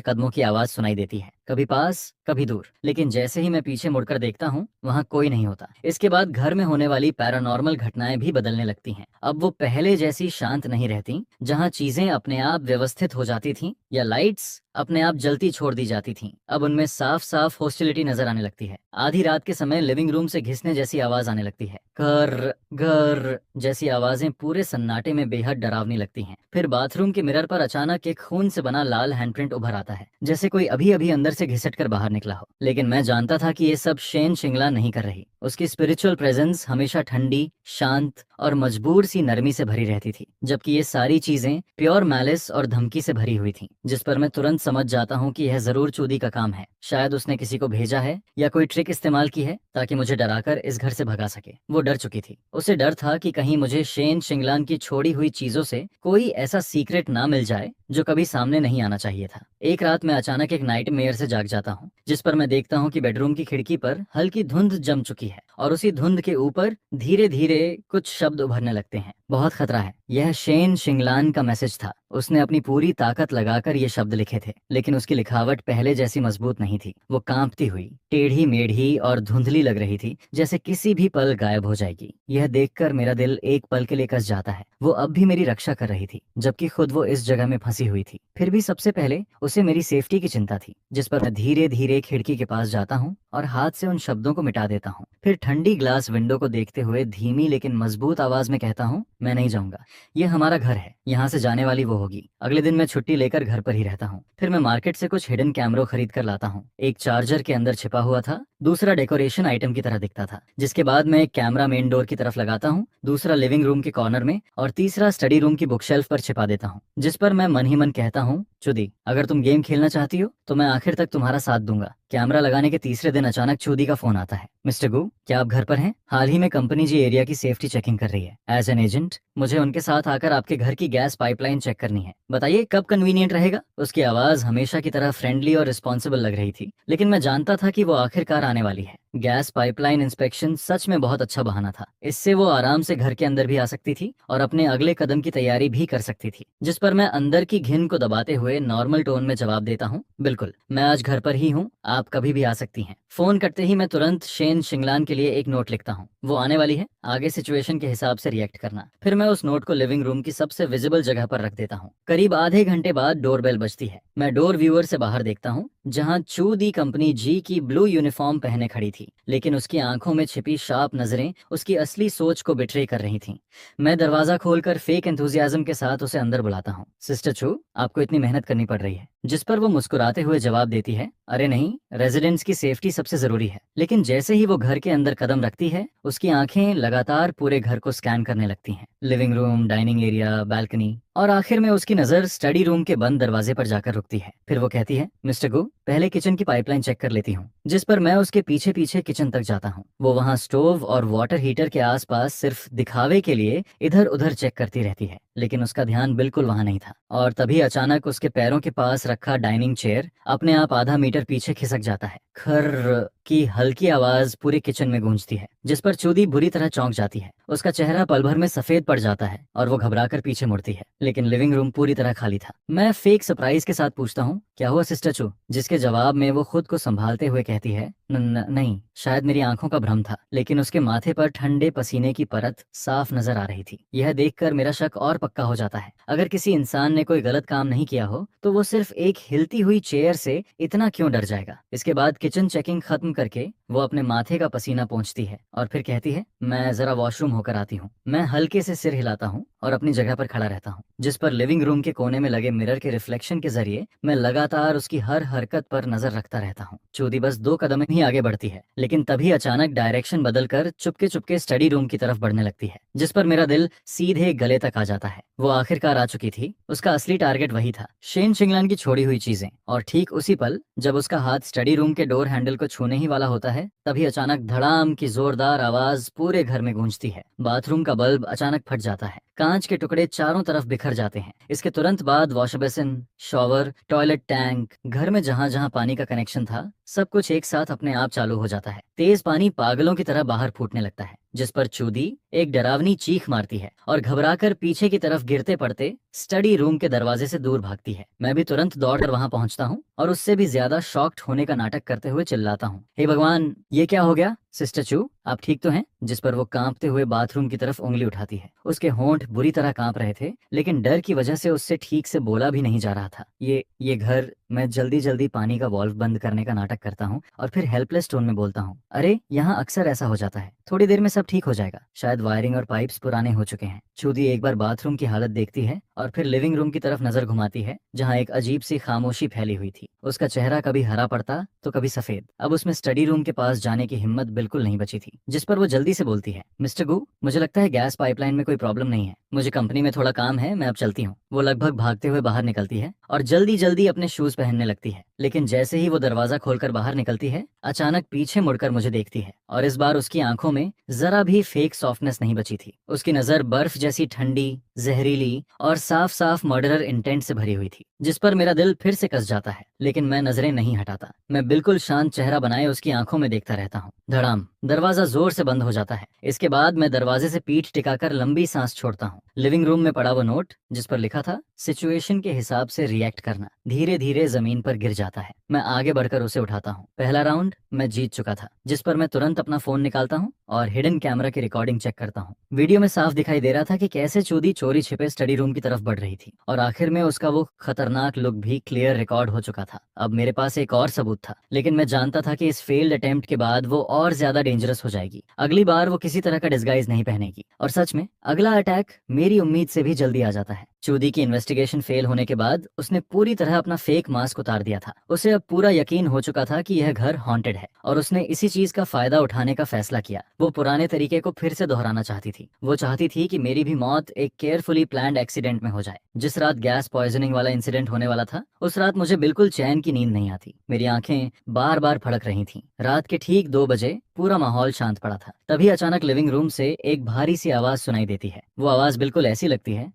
कदमों की आवाज सुनाई देती है, कभी पास कभी दूर, लेकिन जैसे ही मैं पीछे मुड़कर देखता हूँ वहाँ कोई नहीं होता। इसके बाद घर में होने वाली पैरानॉर्मल घटनाएं भी बदलने लगती हैं। अब वो पहले जैसी शांत नहीं रहती, जहाँ चीजें अपने आप व्यवस्थित हो जाती थीं या लाइट्स अपने आप जलती छोड़ दी जाती थीं। अब उनमें साफ साफ हॉस्टिलिटी नजर आने लगती है। आधी रात के समय लिविंग रूम से घिसने जैसी आवाज आने लगती है। घर घर जैसी आवाजें पूरे सन्नाटे में बेहद डरावनी लगती हैं। फिर बाथरूम के मिरर पर अचानक एक खून से बना लाल हैंडप्रिंट उभर आता है, जैसे कोई अभी अभी अंदर से घिसट कर बाहर निकला हो। लेकिन मैं जानता था कि ये सब शेन शिंगला नहीं कर रही। उसकी स्पिरिचुअल प्रेजेंस हमेशा ठंडी, शांत और मजबूर सी नरमी से भरी रहती थी, जबकि ये सारी चीजें प्योर मैलिस और धमकी से भरी हुई थीं, जिस पर मैं तुरंत समझ जाता हूँ कि यह जरूर चूदी का काम है। शायद उसने किसी को भेजा है या कोई ट्रिक इस्तेमाल की है ताकि मुझे डराकर इस घर से भगा सके। वो डर चुकी थी। उसे डर था कि कहीं मुझे शेन शिंगलान की छोड़ी हुई चीजों से कोई ऐसा सीक्रेट ना मिल जाए जो कभी सामने नहीं आना चाहिए था। एक रात मैं अचानक एक नाइटमेयर से जाग जाता हूँ, जिस पर मैं देखता हूँ कि बेडरूम की खिड़की पर हल्की धुंध जम चुकी है और उसी धुंध के ऊपर धीरे धीरे कुछ शब्द उभरने लगते हैं। बहुत खतरा है। यह शेन शिंगलान का मैसेज था। उसने अपनी पूरी ताकत लगाकर ये शब्द लिखे थे, लेकिन उसकी लिखावट पहले जैसी मजबूत नहीं थी। वो कांपती हुई, टेढ़ी मेढ़ी और धुंधली लग रही थी, जैसे किसी भी पल गायब हो जाएगी। यह देखकर मेरा दिल एक पल के लिए कस जाता है। वो अब भी मेरी रक्षा कर रही थी, जबकि खुद वो इस जगह में फंसी हुई थी। फिर भी सबसे पहले उसे मेरी सेफ्टी की चिंता थी, जिस पर मैं धीरे धीरे खिड़की के पास जाता हूँ और हाथ से उन शब्दों को मिटा देता हूँ। फिर ठंडी ग्लास विंडो को देखते हुए धीमी लेकिन मजबूत आवाज में कहता हूँ, मैं नहीं जाऊंगा। ये हमारा घर है, यहाँ से जाने वाली वो होगी। अगले दिन मैं छुट्टी लेकर घर पर ही रहता हूँ। फिर मैं मार्केट से कुछ हिडन कैमरों खरीद कर लाता हूँ। एक चार्जर के अंदर छिपा हुआ था, दूसरा डेकोरेशन आइटम की तरह दिखता था। जिसके बाद मैं एक कैमरा मेन डोर की तरफ लगाता हूँ, दूसरा लिविंग रूम के कॉर्नर में और तीसरा स्टडी रूम की बुकशेल्फ पर छिपा देता हूँ, जिस पर मैं मन ही मन कहता हूँ, चुदी, अगर तुम गेम खेलना चाहती हो तो मैं आखिर तक तुम्हारा साथ दूंगा। कैमरा लगाने के तीसरे दिन अचानक चूदी का फोन आता है। मिस्टर गू, क्या आप घर पर हैं? हाल ही में कंपनी जी एरिया की सेफ्टी चेकिंग कर रही है। एज एन एजेंट मुझे उनके साथ आकर आपके घर की गैस पाइपलाइन चेक करनी है। बताइए कब कन्वीनियंट रहेगा? उसकी आवाज हमेशा की तरह फ्रेंडली और रिस्पॉन्सिबल लग रही थी, लेकिन मैं जानता था कि वो आखिरकार आने वाली है। गैस पाइपलाइन इंस्पेक्शन सच में बहुत अच्छा बहाना था। इससे वो आराम से घर के अंदर भी आ सकती थी और अपने अगले कदम की तैयारी भी कर सकती थी। जिस पर मैं अंदर की घिन को दबाते हुए नॉर्मल टोन में जवाब देता हूँ, बिल्कुल, मैं आज घर पर ही हूँ, आप कभी भी आ सकती हैं। फोन करते ही मैं तुरंत शेन शिंगलान के लिए एक नोट लिखता हूँ, वो आने वाली है, आगे सिचुएशन के हिसाब से रिएक्ट करना। फिर मैं उस नोट को लिविंग रूम की सबसे विजिबल जगह पर रख देता हूँ। करीब आधे घंटे बाद डोरबेल बजती है। मैं डोर व्यूअर से बाहर देखता हूँ, जहाँ चू दी कंपनी जी की ब्लू यूनिफॉर्म पहने खड़ी थी, लेकिन उसकी आंखों में छिपी शार्प नजरें उसकी असली सोच को बिट्रे कर रही थीं। मैं दरवाजा खोलकर फेक एंथुजियाज्म के साथ उसे अंदर बुलाता हूँ। सिस्टर चू, आपको इतनी मेहनत करनी पड़ रही है। जिस पर वो मुस्कुराते हुए जवाब देती है, अरे नहीं, रेजिडेंट्स की सेफ्टी सबसे जरूरी है। लेकिन जैसे ही वो घर के अंदर कदम रखती है, उसकी आंखें लगातार पूरे घर को स्कैन करने लगती हैं। Living room, dining area, balcony, और आखिर में उसकी नजर स्टडी रूम के बंद दरवाजे पर जाकर रुकती है। फिर वो कहती है, मिस्टर गो, पहले किचन की पाइपलाइन चेक कर लेती हूँ। जिस पर मैं उसके पीछे पीछे किचन तक जाता हूँ। वो वहाँ स्टोव और वाटर हीटर के आसपास सिर्फ दिखावे के लिए इधर उधर चेक करती रहती है, लेकिन उसका ध्यान बिल्कुल वहाँ नहीं था। और तभी अचानक उसके पैरों के पास रखा डाइनिंग चेयर अपने आप आधा मीटर पीछे खिसक जाता है। खर्र की हल्की आवाज पूरे किचन में गूंजती है, जिस पर चूदी बुरी तरह चौंक जाती है। उसका चेहरा पल भर में सफेद पड़ जाता है और वो घबराकर पीछे मुड़ती है, लेकिन लिविंग रूम पूरी तरह खाली था। मैं फेक सरप्राइज के साथ पूछता हूँ, क्या हुआ सिस्टर चू? जिसके जवाब में वो खुद को संभालते हुए कहती है, नहीं, शायद मेरी आंखों का भ्रम था। लेकिन उसके माथे पर ठंडे पसीने की परत साफ नजर आ रही थी। यह देखकर मेरा शक और पक्का हो जाता है। अगर किसी इंसान ने कोई गलत काम नहीं किया हो तो वो सिर्फ एक हिलती हुई चेयर से इतना क्यों डर जाएगा? इसके बाद किचन चेकिंग खत्म करके वो अपने माथे का पसीना पोंछती है और फिर कहती है, मैं जरा वॉशरूम होकर आती हूँ। मैं हल्के से सिर हिलाता हूँ और अपनी जगह पर खड़ा रहता हूँ, जिस पर लिविंग रूम के कोने में लगे मिरर के रिफ्लेक्शन के जरिए मैं लगातार उसकी हर हरकत पर नजर रखता रहता हूँ। चूदी बस 2 कदम ही आगे बढ़ती है, लेकिन तभी अचानक डायरेक्शन बदलकर चुपके चुपके स्टडी रूम की तरफ बढ़ने लगती है, जिस पर मेरा दिल सीधे गले तक आ जाता है। वो आखिरकार आ चुकी थी। उसका असली टारगेट वही था, शेन शिंगलान की छोड़ी हुई चीजें। और ठीक उसी पल जब उसका हाथ स्टडी रूम के डोर हैंडल को छूने ही वाला होता है, तभी अचानक धड़ाम की जोरदार आवाज पूरे घर में गूंजती है। बाथरूम का बल्ब अचानक फट जाता है, कांच के टुकड़े चारों तरफ बिखर जाते हैं। इसके तुरंत बाद wash basin, shower, toilet tank, घर में जहां जहां पानी का कनेक्शन था, सब कुछ एक साथ अपने आप चालू हो जाता है। तेज पानी पागलों की तरह बाहर फूटने लगता है, जिस पर चूदी एक डरावनी चीख मारती है और घबराकर पीछे की तरफ गिरते पड़ते स्टडी रूम के दरवाजे से दूर भागती है। मैं भी तुरंत दौड़कर वहां पहुंचता हूं और उससे भी ज्यादा शॉक्ड होने का नाटक करते हुए चिल्लाता हूं, हे भगवान, ये क्या हो गया? सिस्टर चू, आप ठीक तो हैं? जिस पर वो कांपते हुए बाथरूम की तरफ उंगली उठाती है। उसके होंठ बुरी तरह कांप रहे थे, लेकिन डर की वजह से उससे ठीक से बोला भी नहीं जा रहा था। ये घर। मैं जल्दी जल्दी पानी का वॉल्व बंद करने का नाटक करता हूँ और फिर हेल्पलेस टोन में बोलता हूँ, अरे यहाँ अक्सर ऐसा हो जाता है, थोड़ी देर में सब ठीक हो जाएगा। शायद वायरिंग और पाइप्स पुराने हो चुके हैं। चूदी एक बार बाथरूम की हालत देखती है और फिर लिविंग रूम की तरफ नजर घुमाती है, जहाँ एक अजीब सी खामोशी फैली हुई थी। उसका चेहरा कभी हरा पड़ता तो कभी सफेद। अब उसमें स्टडी रूम के पास जाने की हिम्मत बिल्कुल नहीं बची थी, जिस पर वो जल्दी से बोलती है, मिस्टर गू, मुझे लगता है गैस पाइपलाइन में कोई प्रॉब्लम नहीं है। मुझे कंपनी में थोड़ा काम है, मैं अब चलती हूँ। वो लगभग भागते हुए बाहर निकलती है और जल्दी जल्दी अपने शूज पहनने लगती है, लेकिन जैसे ही वो दरवाजा खोलकर बाहर निकलती है, अचानक पीछे मुड़कर मुझे देखती है और इस बार उसकी आंखों में जरा भी फेक सॉफ्टनेस नहीं बची थी। उसकी नजर बर्फ जैसी ठंडी, जहरीली और साफ साफ मर्डरर इंटेंट से भरी हुई थी, जिस पर मेरा दिल फिर से कस जाता है। लेकिन मैं नजरें नहीं हटाता। मैं बिल्कुल शांत चेहरा बनाए उसकी आंखों में देखता रहता हूँ। धड़ाम, दरवाजा जोर से बंद हो जाता है। इसके बाद मैं दरवाजे से पीठ टिकाकर लंबी सांस छोड़ता हूँ। लिविंग रूम में पड़ा वो नोट, जिस पर लिखा था, सिचुएशन के हिसाब से रिएक्ट करना, धीरे धीरे जमीन पर गिर जाता है। मैं आगे बढ़कर उसे उठाता हूँ। पहला राउंड मैं जीत चुका था, जिस पर मैं तुरंत अपना फोन निकालता हूँ और हिडन कैमरा की रिकॉर्डिंग चेक करता हूँ। वीडियो में साफ दिखाई दे रहा था कि कैसे चूदी चोरी छिपे स्टडी रूम की तरफ बढ़ रही थी और आखिर में उसका वो खतरनाक लुक भी क्लियर रिकॉर्ड हो चुका था। अब मेरे पास एक और सबूत था, लेकिन मैं जानता था कि इस फेल्ड अटेम्प्ट के बाद वो और ज्यादा डेंजरस हो जाएगी। अगली बार वो किसी तरह का डिस्गाइज नहीं पहनेगी और सच में अगला अटैक मेरी उम्मीद से भी जल्दी आ जाता है। चूदी की इन्वेस्टिगेशन फेल होने के बाद उसने पूरी तरह अपना फेक मास्क उतार दिया था। उसे अब पूरा यकीन हो चुका था कि यह घर हॉन्टेड है और उसने इसी चीज का फायदा उठाने का फैसला किया। वो पुराने तरीके को फिर से दोहराना चाहती थी। वो चाहती थी कि मेरी भी मौत एक केयरफुली प्लान्ड एक्सीडेंट में हो जाए। जिस रात गैस पॉइजनिंग वाला इंसिडेंट होने वाला था, उस रात मुझे बिल्कुल चैन की नींद नहीं आती। मेरी आंखें बार बार फड़क रही थीं। रात के ठीक 2 बजे पूरा माहौल शांत पड़ा था। तभी अचानक लिविंग रूम से एक भारी सी आवाज सुनाई देती है। वो आवाज बिल्कुल ऐसी लगती है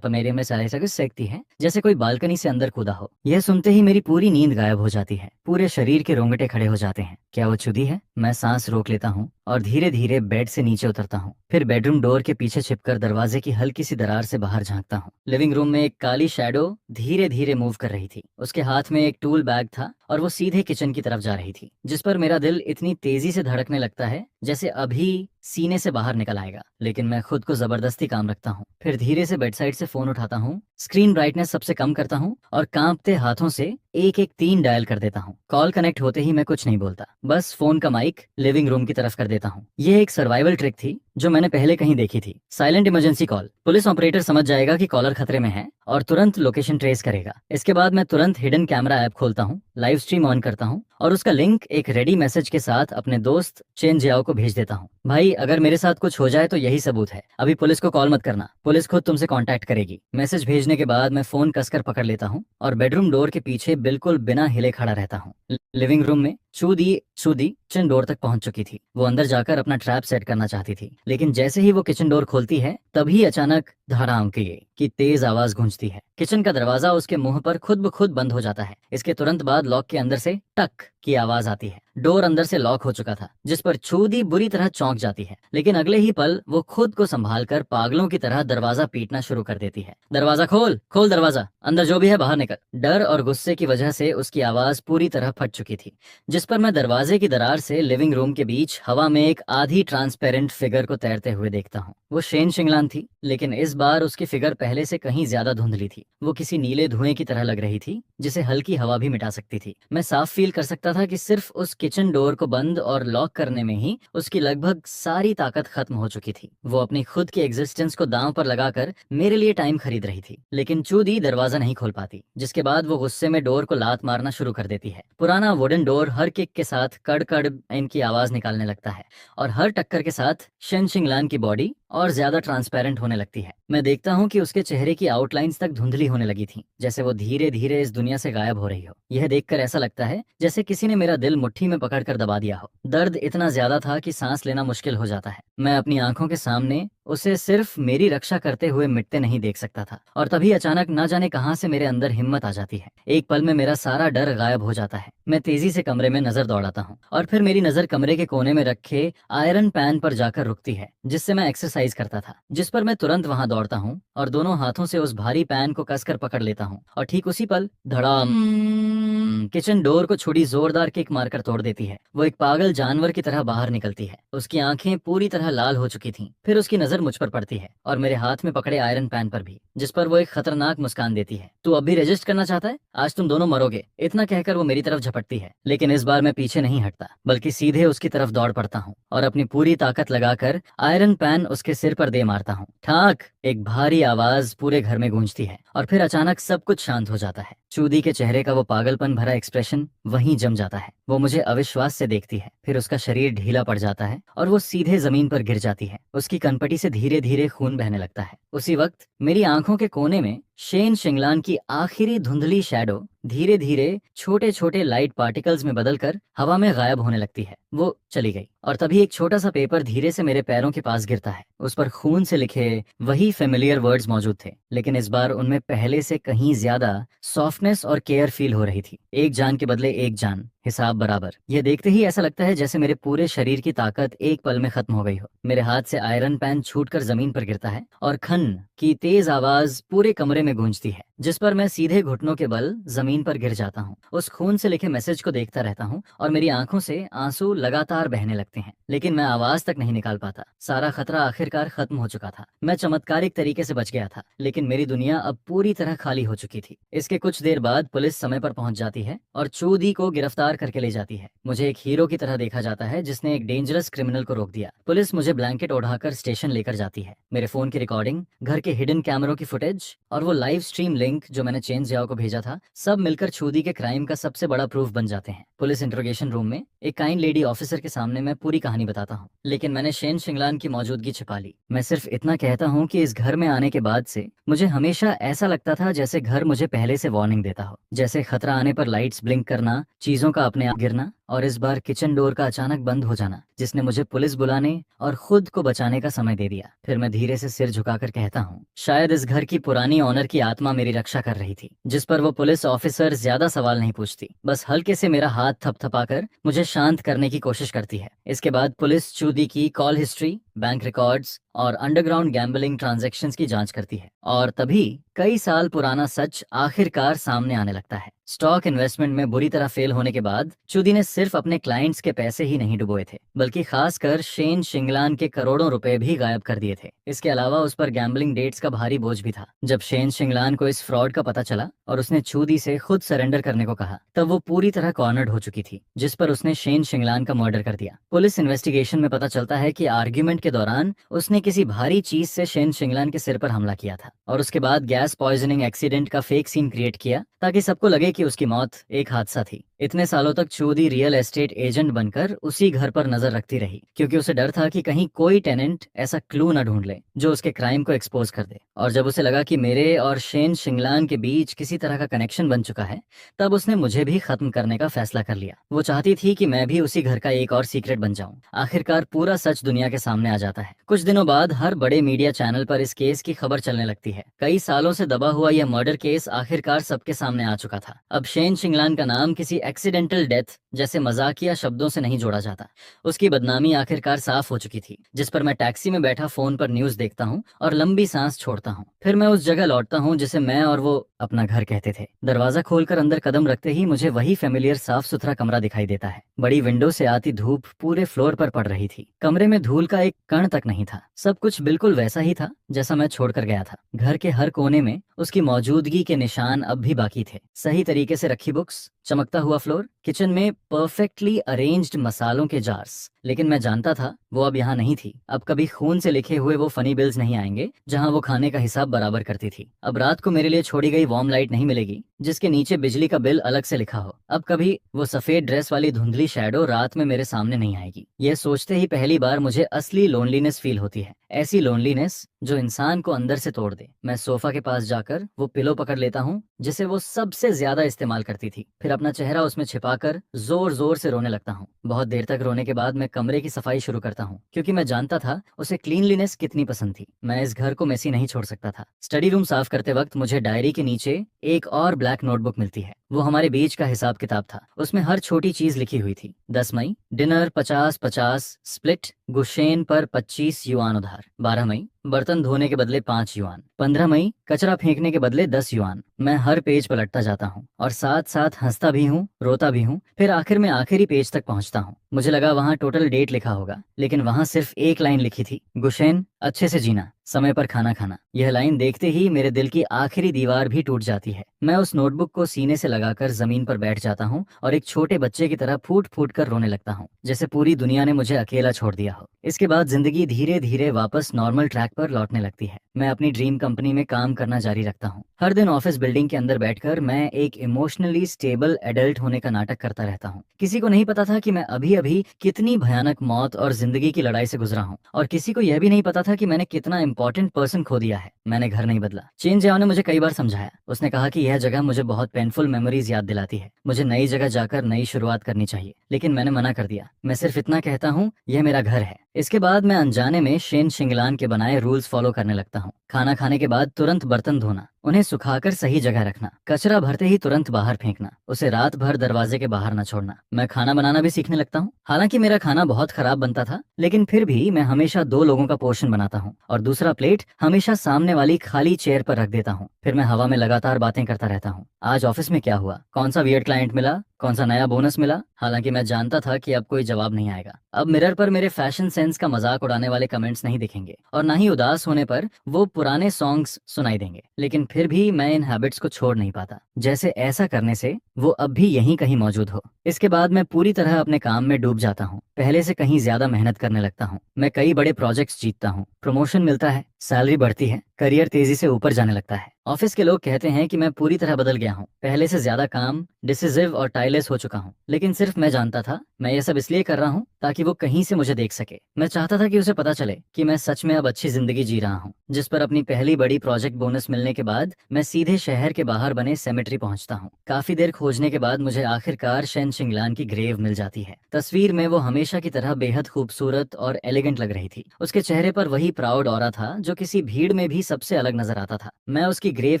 मेरे में सकती है जैसे कोई बालकनी से अंदर कूदा हो। यह सुनते ही मेरी पूरी नींद गायब हो जाती है। पूरे शरीर के रोंगटे खड़े हो जाते हैं। क्या वो चूदी है? मैं सांस रोक लेता हूँ और धीरे धीरे बेड से नीचे उतरता हूँ। फिर बेडरूम डोर के पीछे छिपकर दरवाजे की हल्की सी दरार से बाहर झांकता हूँ। लिविंग रूम में एक काली शैडो धीरे धीरे मूव कर रही थी। उसके हाथ में एक टूल बैग था और वो सीधे किचन की तरफ जा रही थी, जिस पर मेरा दिल इतनी तेजी से धड़कने लगता है जैसे अभी सीने से बाहर निकल आएगा। लेकिन मैं खुद को जबरदस्ती काम रखता हूँ। फिर धीरे से बेडसाइड से फोन उठाता हूँ, स्क्रीन ब्राइटनेस सबसे कम करता हूँ और कांपते हाथों से 113 डायल कर देता हूँ। कॉल कनेक्ट होते ही मैं कुछ नहीं बोलता, बस फोन का माइक लिविंग रूम की तरफ कर देता हूँ। यह एक सर्वाइवल ट्रिक थी जो मैंने पहले कहीं देखी थी। Silent emergency call. Police operator समझ जाएगा कि कॉलर खतरे में है और तुरंत लोकेशन ट्रेस करेगा। इसके बाद मैं तुरंत हिडन कैमरा ऐप खोलता हूँ, लाइव स्ट्रीम ऑन करता हूँ और उसका लिंक एक रेडी मैसेज के साथ अपने दोस्त चेन जियाओ को भेज देता हूँ। भाई, अगर मेरे साथ कुछ हो जाए तो यही सबूत है। अभी पुलिस को कॉल मत करना, पुलिस खुद तुमसे कांटेक्ट करेगी। मैसेज भेजने के बाद मैं फोन कसकर पकड़ लेता हूँ और बेडरूम डोर के पीछे बिल्कुल बिना हिले खड़ा रहता हूँ। लिविंग रूम में चूदी किचन डोर तक पहुंच चुकी थी। वो अंदर जाकर अपना ट्रैप सेट करना चाहती थी, लेकिन जैसे ही वो किचन डोर खोलती है, तभी अचानक धड़ाम की तेज आवाज गूंजती है। किचन का दरवाजा उसके मुंह पर खुद ब खुद बंद हो जाता है। इसके तुरंत बाद लॉक के अंदर से टक की आवाज आती है। डोर अंदर से लॉक हो चुका था, जिस पर चूदी बुरी तरह चौंक जाती है, लेकिन अगले ही पल वो खुद को संभाल कर पागलों की तरह दरवाजा पीटना शुरू कर देती है। दरवाजा खोल दरवाजा, अंदर जो भी है बाहर निकल। डर और गुस्से की वजह से उसकी आवाज पूरी तरह फट चुकी थी, जिस जिस पर मैं दरवाजे की दरार से लिविंग रूम के बीच हवा में एक आधी ट्रांसपेरेंट फिगर को तैरते हुए देखता हूँ। वो शेन शिंगलान थी, लेकिन इस बार उसकी फिगर पहले से कहीं ज्यादा धुंधली थी। वो किसी नीले धुएं की तरह लग रही थी, जिसे हल्की हवा भी मिटा सकती थी। मैं साफ फील कर सकता था कि सिर्फ उस किचन डोर को बंद और लॉक करने में ही उसकी लगभग सारी ताकत खत्म हो चुकी थी। वो अपनी खुद की एग्जिस्टेंस को दांव पर लगाकर मेरे लिए टाइम खरीद रही थी। लेकिन चूदी दरवाजा नहीं खोल पाती, जिसके बाद वो गुस्से में डोर को लात मारना शुरू कर देती है। पुराना वुडन डोर हर किक के साथ कड़ कड़ इनकी आवाज निकालने लगता है, और हर टक्कर के साथ शेन शिंगलान की बॉडी और ज्यादा ट्रांसपेरेंट होने लगती है। मैं देखता हूँ कि उसके चेहरे की आउटलाइंस तक धुंधली होने लगी थी, जैसे वो धीरे धीरे इस दुनिया से गायब हो रही हो। यह देखकर ऐसा लगता है जैसे किसी ने मेरा दिल मुट्ठी में पकड़कर दबा दिया हो। दर्द इतना ज्यादा था कि सांस लेना मुश्किल हो जाता है। मैं अपनी आंखों के सामने उसे सिर्फ मेरी रक्षा करते हुए मिटते नहीं देख सकता था। और तभी अचानक ना जाने कहां से मेरे अंदर हिम्मत आ जाती है। एक पल में मेरा सारा डर गायब हो जाता है। मैं तेजी से कमरे में नजर दौड़ाता हूँ, और फिर मेरी नजर कमरे के कोने में रखे आयरन पैन पर जाकर रुकती है, जिससे मैं एक्सरसाइज करता था। जिस पर मैं तुरंत वहां दौड़ता हूँ और दोनों हाथों से उस भारी पैन को कसकर पकड़ लेता हूँ। और ठीक उसी पल धड़ाम, किचन डोर को छुरी जोरदार किक मारकर तोड़ देती है। वो एक पागल जानवर की तरह बाहर निकलती है। उसकी आंखें पूरी तरह लाल हो चुकी थीं। फिर उसकी नजर मुझ पर पड़ती है, और मेरे हाथ में पकड़े आयरन पैन पर भी, जिस पर वो एक खतरनाक मुस्कान देती है। तू अब भी रजिस्ट करना चाहता है? आज तुम दोनों मरोगे। इतना कहकर वो मेरी तरफ झपटती है, लेकिन इस बार मैं पीछे नहीं हटता, बल्कि सीधे उसकी तरफ दौड़ पड़ता हूँ और अपनी पूरी ताकत लगाकर आयरन पैन उसके सिर पर दे मारता हूँ। ठाक! एक भारी आवाज पूरे घर में गूंजती है, और फिर अचानक सब कुछ शांत हो जाता है। चूदी के चेहरे का वो पागलपन भरा एक्सप्रेशन वहीं जम जाता है। वो मुझे अविश्वास से देखती है, फिर उसका शरीर ढीला पड़ जाता है और वो सीधे जमीन पर गिर जाती है। उसकी कनपटी से धीरे धीरे खून बहने लगता है। उसी वक्त मेरी आंखों के कोने में शेन शिंगलान की आखिरी धुंधली शैडो धीरे धीरे छोटे छोटे लाइट पार्टिकल्स में बदलकर हवा में गायब होने लगती है। वो चली गई, और तभी एक छोटा सा पेपर धीरे से मेरे पैरों के पास गिरता है। उस पर खून से लिखे वही फेमिलियर वर्ड्स मौजूद थे, लेकिन इस बार उनमें पहले से कहीं ज्यादा सॉफ्टनेस और केयर फील हो रही थी। एक जान के बदले एक जान, हिसाब बराबर। यह देखते ही ऐसा लगता है जैसे मेरे पूरे शरीर की ताकत एक पल में खत्म हो गई हो। मेरे हाथ से आयरन पैन छूटकर जमीन पर गिरता है, और खन की तेज आवाज पूरे कमरे में गूंजती है, जिस पर मैं सीधे घुटनों के बल जमीन पर गिर जाता हूँ। उस खून से लिखे मैसेज को देखता रहता हूँ, और मेरी आंखों से आंसू लगातार बहने लगते हैं, लेकिन मैं आवाज तक नहीं निकाल पाता। सारा खतरा आखिरकार खत्म हो चुका था। मैं चमत्कारिक तरीके से बच गया था, लेकिन मेरी दुनिया अब पूरी तरह खाली हो चुकी थी। इसके कुछ देर बाद पुलिस समय पर पहुंच जाती है और चूदी को गिरफ्तार करके ले जाती है। मुझे एक हीरो की तरह देखा जाता है जिसने एक डेंजरस क्रिमिनल को रोक दिया। पुलिस मुझे ब्लैंकेट ओढ़ाकर स्टेशन लेकर जाती है। मेरे फोन की रिकॉर्डिंग, घर के हिडन कैमरों की फुटेज और वो लाइव स्ट्रीम लिंक जो मैंने चेन जियाओ को भेजा था, सब मिलकर चूदी के क्राइम का सबसे बड़ा प्रूफ बन जाते हैं। पुलिस इंट्रोगेशन रूम में एक काइंड लेडी ऑफिसर के सामने मैं पूरी कहानी बताता हूँ, लेकिन मैंने शेन शिंगलान की मौजूदगी छिपा ली। मैं सिर्फ इतना कहता हूँ कि इस घर में आने के बाद से मुझे हमेशा ऐसा लगता था जैसे घर मुझे पहले से वार्निंग देता हो, जैसे खतरा आने पर लाइट्स ब्लिंक करना, चीजों का अपने आप गिरना, और इस बार किचन डोर का अचानक बंद हो जाना, जिसने मुझे पुलिस बुलाने और खुद को बचाने का समय दे दिया। फिर मैं धीरे से सिर झुकाकर कहता हूँ, शायद इस घर की पुरानी ऑनर की आत्मा मेरी रक्षा कर रही थी, जिस पर वो पुलिस ऑफिसर ज्यादा सवाल नहीं पूछती, बस हल्के से मेरा हाथ थपथपाकर मुझे शांत करने की कोशिश करती है। इसके बाद पुलिस चूदी की कॉल हिस्ट्री, बैंक रिकॉर्ड्स और अंडरग्राउंड गैम्बलिंग ट्रांजैक्शंस की जांच करती है, और तभी कई साल पुराना सच आखिरकार सामने आने लगता है। स्टॉक इन्वेस्टमेंट में बुरी तरह फेल होने के बाद चूदी ने सिर्फ अपने क्लाइंट्स के पैसे ही नहीं डुबोए थे, बल्कि खासकर शेन शिंगलान के करोड़ों रुपए भी गायब कर दिए थे। इसके अलावा उस पर गैम्बलिंग डेट्स का भारी बोझ भी था। जब शेन शिंगलान को इस फ्रॉड का पता चला और उसने चूदी से खुद सरेंडर करने को कहा, तब वो पूरी तरह कॉर्नर्ड हो चुकी थी, जिस पर उसने शेन शिंगलान का मर्डर कर दिया। पुलिस इन्वेस्टिगेशन में पता चलता है कि आर्ग्यूमेंट के दौरान उसने किसी भारी चीज से शेन शिंगलान के सिर पर हमला किया था, और उसके बाद गैस पॉइजनिंग एक्सीडेंट का फेक सीन क्रिएट किया ताकि सबको लगे कि उसकी मौत एक हादसा थी। इतने सालों तक चूदी रियल एस्टेट एजेंट बनकर उसी घर पर नजर रखती रही, क्योंकि उसे डर था कि कहीं कोई टेनेंट ऐसा क्लू न ढूंढ ले जो उसके क्राइम को एक्सपोज कर दे। और जब उसे लगा कि मेरे और शेन शिंगलान के बीच किसी तरह का कनेक्शन बन चुका है, तब उसने मुझे भी खत्म करने का फैसला कर लिया। वो चाहती थी कि मैं भी उसी घर का एक और सीक्रेट बन जाऊं। आखिरकार पूरा सच दुनिया के सामने आ जाता है। कुछ दिनों बाद हर बड़े मीडिया चैनल पर इस केस की खबर चलने लगती है। कई सालों से दबा हुआ यह मर्डर केस आखिरकार सबके सामने आ चुका था। अब शेन शिंगलान का नाम किसी एक्सीडेंटल डेथ जैसे मजाकिया शब्दों से नहीं जोड़ा जाता। उसकी बदनामी आखिरकार साफ हो चुकी थी, जिस पर मैं टैक्सी में बैठा फोन पर न्यूज देखता हूँ और लंबी सांस छोड़ता हूँ। फिर मैं उस जगह लौटता हूँ जिसे मैं और वो अपना घर कहते थे। दरवाजा खोलकर अंदर कदम रखते ही मुझे वही फेमिलियर साफ सुथरा कमरा दिखाई देता है। बड़ी विंडो से आती धूप पूरे फ्लोर पर पड़ रही थी। कमरे में धूल का एक कण तक नहीं था। सब कुछ बिल्कुल वैसा ही था जैसा मैं छोड़कर गया था। घर के हर कोने में उसकी मौजूदगी के निशान अब भी बाकी थे। सही तरीके से रखी बुक्स, चमकता हुआ फ्लोर, किचन में परफेक्टली अरेंज्ड मसालों के जार्स। लेकिन मैं जानता था वो अब यहाँ नहीं थी। अब कभी खून से लिखे हुए वो फनी बिल्स नहीं आएंगे जहाँ वो खाने का हिसाब बराबर करती थी। अब रात को मेरे लिए छोड़ी गई वार्म लाइट नहीं मिलेगी जिसके नीचे बिजली का बिल अलग से लिखा हो। अब कभी वो सफेद ड्रेस वाली धुंधली शैडो रात में मेरे सामने नहीं आएगी। यह सोचते ही पहली बार मुझे असली लोनलीनेस फील होती है। ऐसी लोनलीनेस जो इंसान को अंदर से तोड़ दे। मैं सोफा के पास जाकर वो पिलो पकड़ लेता हूँ जिसे वो सबसे ज्यादा इस्तेमाल करती थी। फिर अपना चेहरा उसमें छिपाकर जोर जोर से रोने लगता हूँ। बहुत देर तक रोने के बाद मैं कमरे की सफाई शुरू करता हूँ, क्योंकि मैं जानता था उसे क्लीनलीनेस कितनी पसंद थी। मैं इस घर को मेसी नहीं छोड़ सकता था। स्टडी रूम साफ करते वक्त मुझे डायरी के नीचे एक और ब्लैक नोटबुक मिलती है। वो हमारे बीच का हिसाब किताब था। उसमें हर छोटी चीज लिखी हुई थी। 10 मई डिनर 50-50 स्प्लिट, गुशेन पर 25 युआन उधार। 12 मई बर्तन धोने के बदले 5 युआन। 15 मई कचरा फेंकने के बदले 10 युआन। मैं हर पेज पलटता जाता हूँ और साथ साथ हंसता भी हूँ, रोता भी हूँ। फिर आखिर में आखिरी पेज तक पहुँचता हूँ। मुझे लगा वहाँ टोटल डेट लिखा होगा, लेकिन वहाँ सिर्फ एक लाइन लिखी थी, गुशेन अच्छे से जीना, समय पर खाना खाना। यह लाइन देखते ही मेरे दिल की आखिरी दीवार भी टूट जाती है। मैं उस नोटबुक को सीने से लगाकर जमीन पर बैठ जाता हूँ और एक छोटे बच्चे की तरह फूट फूट कर रोने लगता हूँ, जैसे पूरी दुनिया ने मुझे अकेला छोड़ दिया हो। इसके बाद जिंदगी धीरे धीरे वापस नॉर्मल ट्रैक पर लौटने लगती है। मैं अपनी ड्रीम कंपनी में काम करना जारी रखता हूँ। हर दिन ऑफिस बिल्डिंग के अंदर बैठकर मैं एक इमोशनली स्टेबल एडल्ट होने का नाटक करता रहता हूँ। किसी को नहीं पता था कि मैं अभी अभी कितनी भयानक मौत और जिंदगी की लड़ाई से गुजरा हूँ, और किसी को यह भी नहीं पता था कि मैंने कितना इंपॉर्टेंट पर्सन खो दिया है। मैंने घर नहीं बदला। चेन जियाओ ने मुझे कई बार समझाया। उसने कहा कि यह जगह मुझे बहुत पेनफुल मेमोरीज याद दिलाती है। मुझे नई जगह जाकर नई शुरुआत करनी चाहिए, लेकिन मैंने मना कर दिया। मैं सिर्फ इतना कहता हूँ, यह मेरा घर है। इसके बाद मैं अनजाने में शेन शिंगलान के बनाए रूल्स फॉलो करने लगता हूँ। खाना खाने के बाद तुरंत बर्तन धोना, उन्हें सुखाकर सही जगह रखना, कचरा भरते ही तुरंत बाहर फेंकना, उसे रात भर दरवाजे के बाहर न छोड़ना। मैं खाना बनाना भी सीखने लगता हूँ। हालांकि मेरा खाना बहुत खराब बनता था, लेकिन फिर भी मैं हमेशा 2 लोगों का पोर्शन बनाता हूँ और दूसरा प्लेट हमेशा सामने वाली खाली चेयर पर रख देता हूँ। फिर मैं हवा में लगातार बातें करता रहता हूँ। आज ऑफिस में क्या हुआ, कौन सा वियर्ड क्लाइंट मिला, कौन सा नया बोनस मिला। हालांकि मैं जानता था कि अब कोई जवाब नहीं आएगा। अब मिरर पर मेरे फैशन सेंस का मजाक उड़ाने वाले कमेंट्स नहीं दिखेंगे, और ना ही उदास होने पर वो पुराने सॉन्ग्स सुनाई देंगे। लेकिन फिर भी मैं इन हैबिट्स को छोड़ नहीं पाता, जैसे ऐसा करने से वो अब भी यहीं कहीं मौजूद हो। इसके बाद मैं पूरी तरह अपने काम में डूब जाता हूँ। पहले से कहीं ज्यादा मेहनत करने लगता हूँ। मैं कई बड़े प्रोजेक्ट्स जीतता हूँ, प्रमोशन मिलता है, सैलरी बढ़ती है, करियर तेजी से ऊपर जाने लगता है। ऑफिस के लोग कहते हैं कि मैं पूरी तरह बदल गया हूँ। पहले से ज्यादा काम, डिसिसिव और टायरलेस हो चुका हूँ। लेकिन सिर्फ मैं जानता था मैं ये सब इसलिए कर रहा हूँ ताकि वो कहीं से मुझे देख सके। मैं चाहता था कि उसे पता चले कि मैं सच में अब अच्छी जिंदगी जी रहा हूँ। जिस पर अपनी पहली बड़ी प्रोजेक्ट बोनस मिलने के बाद मैं सीधे शहर के बाहर बने सेमेट्री पहुंचता हूँ। काफी देर खोजने के बाद मुझे आखिरकार शेन शिंगलान की ग्रेव मिल जाती है। तस्वीर में वो हमेशा की तरह बेहद खूबसूरत और एलिगेंट लग रही थी। उसके चेहरे पर वही प्राउड ऑरा था जो किसी भीड़ में भी सबसे अलग नजर आता था। मैं उसकी ग्रेव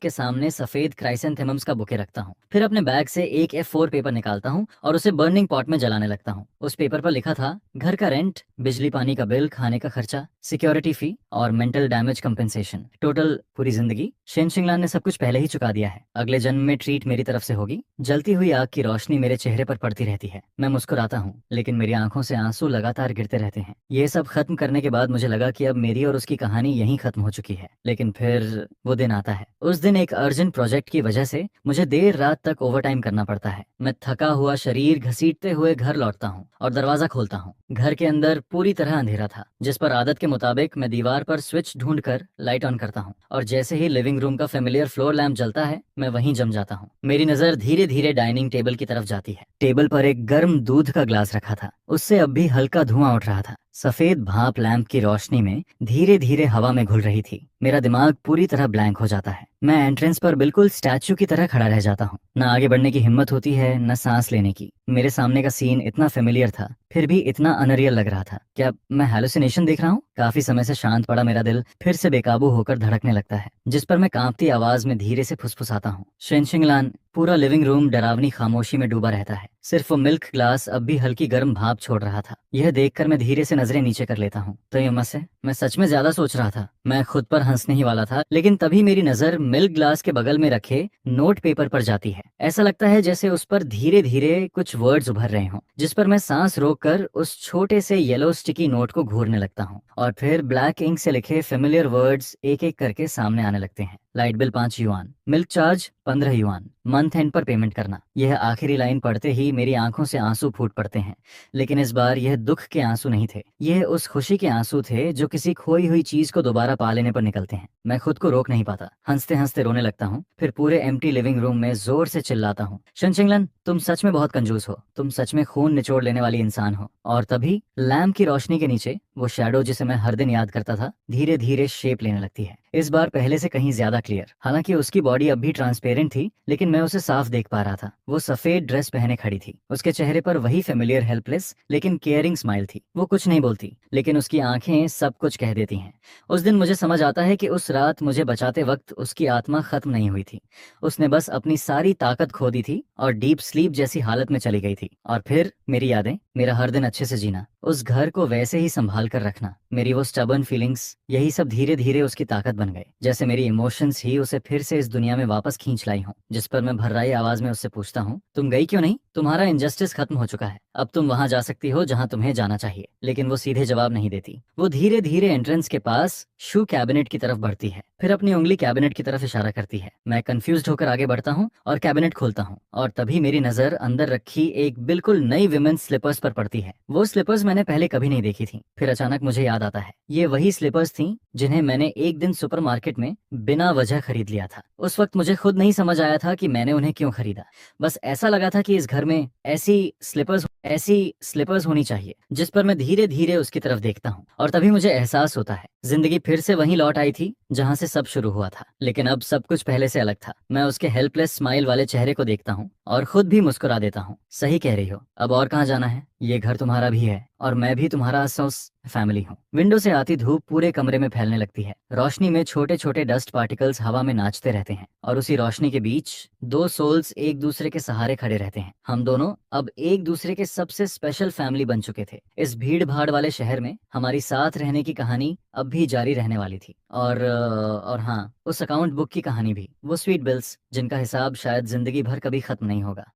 के सामने सफेद क्राइसेंथेमम्स का बुके रखता हूँ। फिर अपने बैग से एक A4 पेपर निकालता हूँ और उसे बर्निंग पॉट में जलाने लगता हूँ। उस पेपर पर लिखा था, घर का रेंट, बिजली पानी का बिल, खाने का खर्चा, सिक्योरिटी फी और मेंटल डैमेज कंपेंसेशन। टोटल पूरी जिंदगी। शेन शिंगलान ने सब कुछ पहले ही चुका दिया है। अगले जन्म में ट्रीट मेरी तरफ से होगी। जलती हुई आग की रोशनी मेरे चेहरे पर पड़ती रहती है। मैं मुस्कुराता हूँ, लेकिन मेरी आंखों से आंसू लगातार गिरते रहते हैं। ये सब खत्म करने के बाद मुझे लगा कि अब मेरी और उसकी कहानी यहीं खत्म हो चुकी है। लेकिन फिर वो दिन आता है। उस दिन एक अर्जेंट प्रोजेक्ट की वजह से मुझे देर रात तक ओवरटाइम करना पड़ता है। मैं थका हुआ शरीर घसीटते हुए घर लौटता हूँ और दरवाजा खोलता हूँ। घर के अंदर पूरी तरह अंधेरा था, जिस पर आदत के मुताबिक मैं दीवार पर स्विच ढूंढकर लाइट ऑन करता हूँ, और जैसे ही लिविंग रूम का फेमिलियर फ्लोर लैंप जलता है मैं वहीं जम जाता हूँ। मेरी नजर धीरे धीरे डाइनिंग टेबल की तरफ जाती है। टेबल पर एक गर्म दूध का ग्लास रखा था, उससे अब भी हल्का धुआं उठ रहा था। सफेद भाप लैंप की रोशनी में धीरे धीरे हवा में घुल रही थी। मेरा दिमाग पूरी तरह ब्लैंक हो जाता है। मैं एंट्रेंस पर बिल्कुल स्टैच्यू की तरह खड़ा रह जाता हूँ। न आगे बढ़ने की हिम्मत होती है, न सांस लेने की। मेरे सामने का सीन इतना फेमिलियर था, फिर भी इतना अनरियल लग रहा था। क्या मैं हैलुसिनेशन देख रहा हूँ? काफी समय से शांत पड़ा मेरा दिल फिर से बेकाबू होकर धड़कने लगता है, जिस पर मैं कांपती आवाज में धीरे से फुसफुसाता हूँ, शेन शिंगलान। पूरा लिविंग रूम डरावनी खामोशी में डूबा रहता है। सिर्फ वो मिल्क ग्लास अब भी हल्की गर्म भाप छोड़ रहा था। यह देखकर मैं धीरे से नजरें नीचे कर लेता हूँ। तो ये मस है, मैं सच में ज्यादा सोच रहा था। मैं खुद पर हंसने ही वाला था, लेकिन तभी मेरी नजर मिल्क ग्लास के बगल में रखे नोट पेपर पर जाती है। ऐसा लगता है जैसे उस पर धीरे धीरे कुछ वर्ड्स उभर रहे हों, जिस पर मैं सांस रोककर उस छोटे से येलो स्टिकी नोट को घूरने लगता हूँ। और फिर ब्लैक इंक से लिखे फेमिलियर वर्ड्स एक एक करके सामने आने लगते हैं। Light bill 5 yuan, milk charge 15 yuan, month and पर पेमेंट करना। यह आखिरी लाइन पढ़ते ही मेरी आंखों से आंसू फूट पड़ते हैं। लेकिन इस बार यह दुख के आंसू नहीं थे, यह उस खुशी के आंसू थे जो किसी खोई हुई चीज को दोबारा पा लेने पर निकलते हैं। मैं खुद को रोक नहीं पाता, हंसते हंसते रोने लगता हूँ। फिर पूरे एम्प्टी लिविंग रूम में जोर से चिल्लाता हूँ, शनचिंगलन, तुम सच में बहुत कंजूस हो, तुम सच में खून निचोड़ लेने वाली इंसान हो। और तभी लैम्प की रोशनी के नीचे वो शैडो जिसे मैं हर दिन याद करता था धीरे धीरे शेप लेने लगती है। इस बार पहले से कहीं ज्यादा क्लियर। हालांकि उसकी बॉडी अब भी ट्रांसपेरेंट थी, लेकिन मैं उसे साफ देख पा रहा था। वो सफेद ड्रेस पहने खड़ी थी, उसके चेहरे पर वही फेमिलियर हेल्पलेस लेकिन केयरिंग स्माइल थी। वो कुछ नहीं बोलती, लेकिन उसकी आंखें सब कुछ कह देती हैं। उस दिन मुझे समझ आता है कि उस रात मुझे बचाते वक्त उसकी आत्मा खत्म नहीं हुई थी। उसने बस अपनी सारी ताकत खो दी थी और डीप स्लीप जैसी हालत में चली गई थी। और फिर मेरी यादें, मेरा हर दिन अच्छे से जीना, उस घर को वैसे ही संभाल कर रखना, मेरी वो स्टबर्न फीलिंग्स, यही सब धीरे धीरे उसकी ताकत बन गए। जैसे मेरी इमोशंस ही उसे फिर से इस दुनिया में वापस खींच लाई हूँ। जिस पर मैं भर्राई आवाज में उससे पूछता हूँ, तुम गई क्यों नहीं? तुम्हारा इनजस्टिस खत्म हो चुका है, अब तुम वहां जा सकती हो जहां तुम्हें जाना चाहिए। लेकिन वो सीधे जवाब नहीं देती। वो धीरे धीरे एंट्रेंस के पास शू कैबिनेट की तरफ बढ़ती है, फिर अपनी उंगली कैबिनेट की तरफ इशारा करती है। मैं कंफ्यूज्ड होकर आगे बढ़ता हूँ और कैबिनेट खोलता हूँ, और तभी मेरी नजर अंदर रखी एक बिल्कुल नई विमेन्स स्लीपर्स पर पड़ती है। वो स्लीपर्स मैंने पहले कभी नहीं देखी थी। फिर अचानक मुझे याद आता है, ये वही स्लीपर्स थी जिन्हें मैंने एक दिन सुपरमार्केट में बिना वजह खरीद लिया था। उस वक्त मुझे खुद नहीं समझ आया था कि मैंने उन्हें क्यों खरीदा। बस ऐसा लगा था कि इस घर में ऐसी स्लीपर्स होनी चाहिए। जिस पर मैं धीरे धीरे उसकी तरफ देखता हूँ, और तभी मुझे एहसास होता है जिंदगी फिर से वहीं लौट आई थी जहां से सब शुरू हुआ था। लेकिन अब सब कुछ पहले से अलग था। मैं उसके हेल्पलेस स्माइल वाले चेहरे को देखता हूँ और खुद भी मुस्कुरा देता हूँ। सही कह रही हो, अब और कहाँ जाना है? ये घर तुम्हारा भी है और मैं भी तुम्हारा अफसोस फैमिली हूँ। विंडो से आती धूप पूरे कमरे में फैलने लगती है। रोशनी में छोटे छोटे डस्ट पार्टिकल्स हवा में नाचते रहते हैं, और उसी रोशनी के बीच दो सोल्स एक दूसरे के सहारे खड़े रहते हैं। हम दोनों अब एक दूसरे के सबसे स्पेशल फैमिली बन चुके थे। इस भीड़ भाड़ वाले शहर में हमारी साथ रहने की कहानी अब भी जारी रहने वाली थी। और हाँ, उस अकाउंट बुक की कहानी भी, वो स्वीट बिल्स जिनका हिसाब शायद जिंदगी भर कभी खत्म नहीं होगा।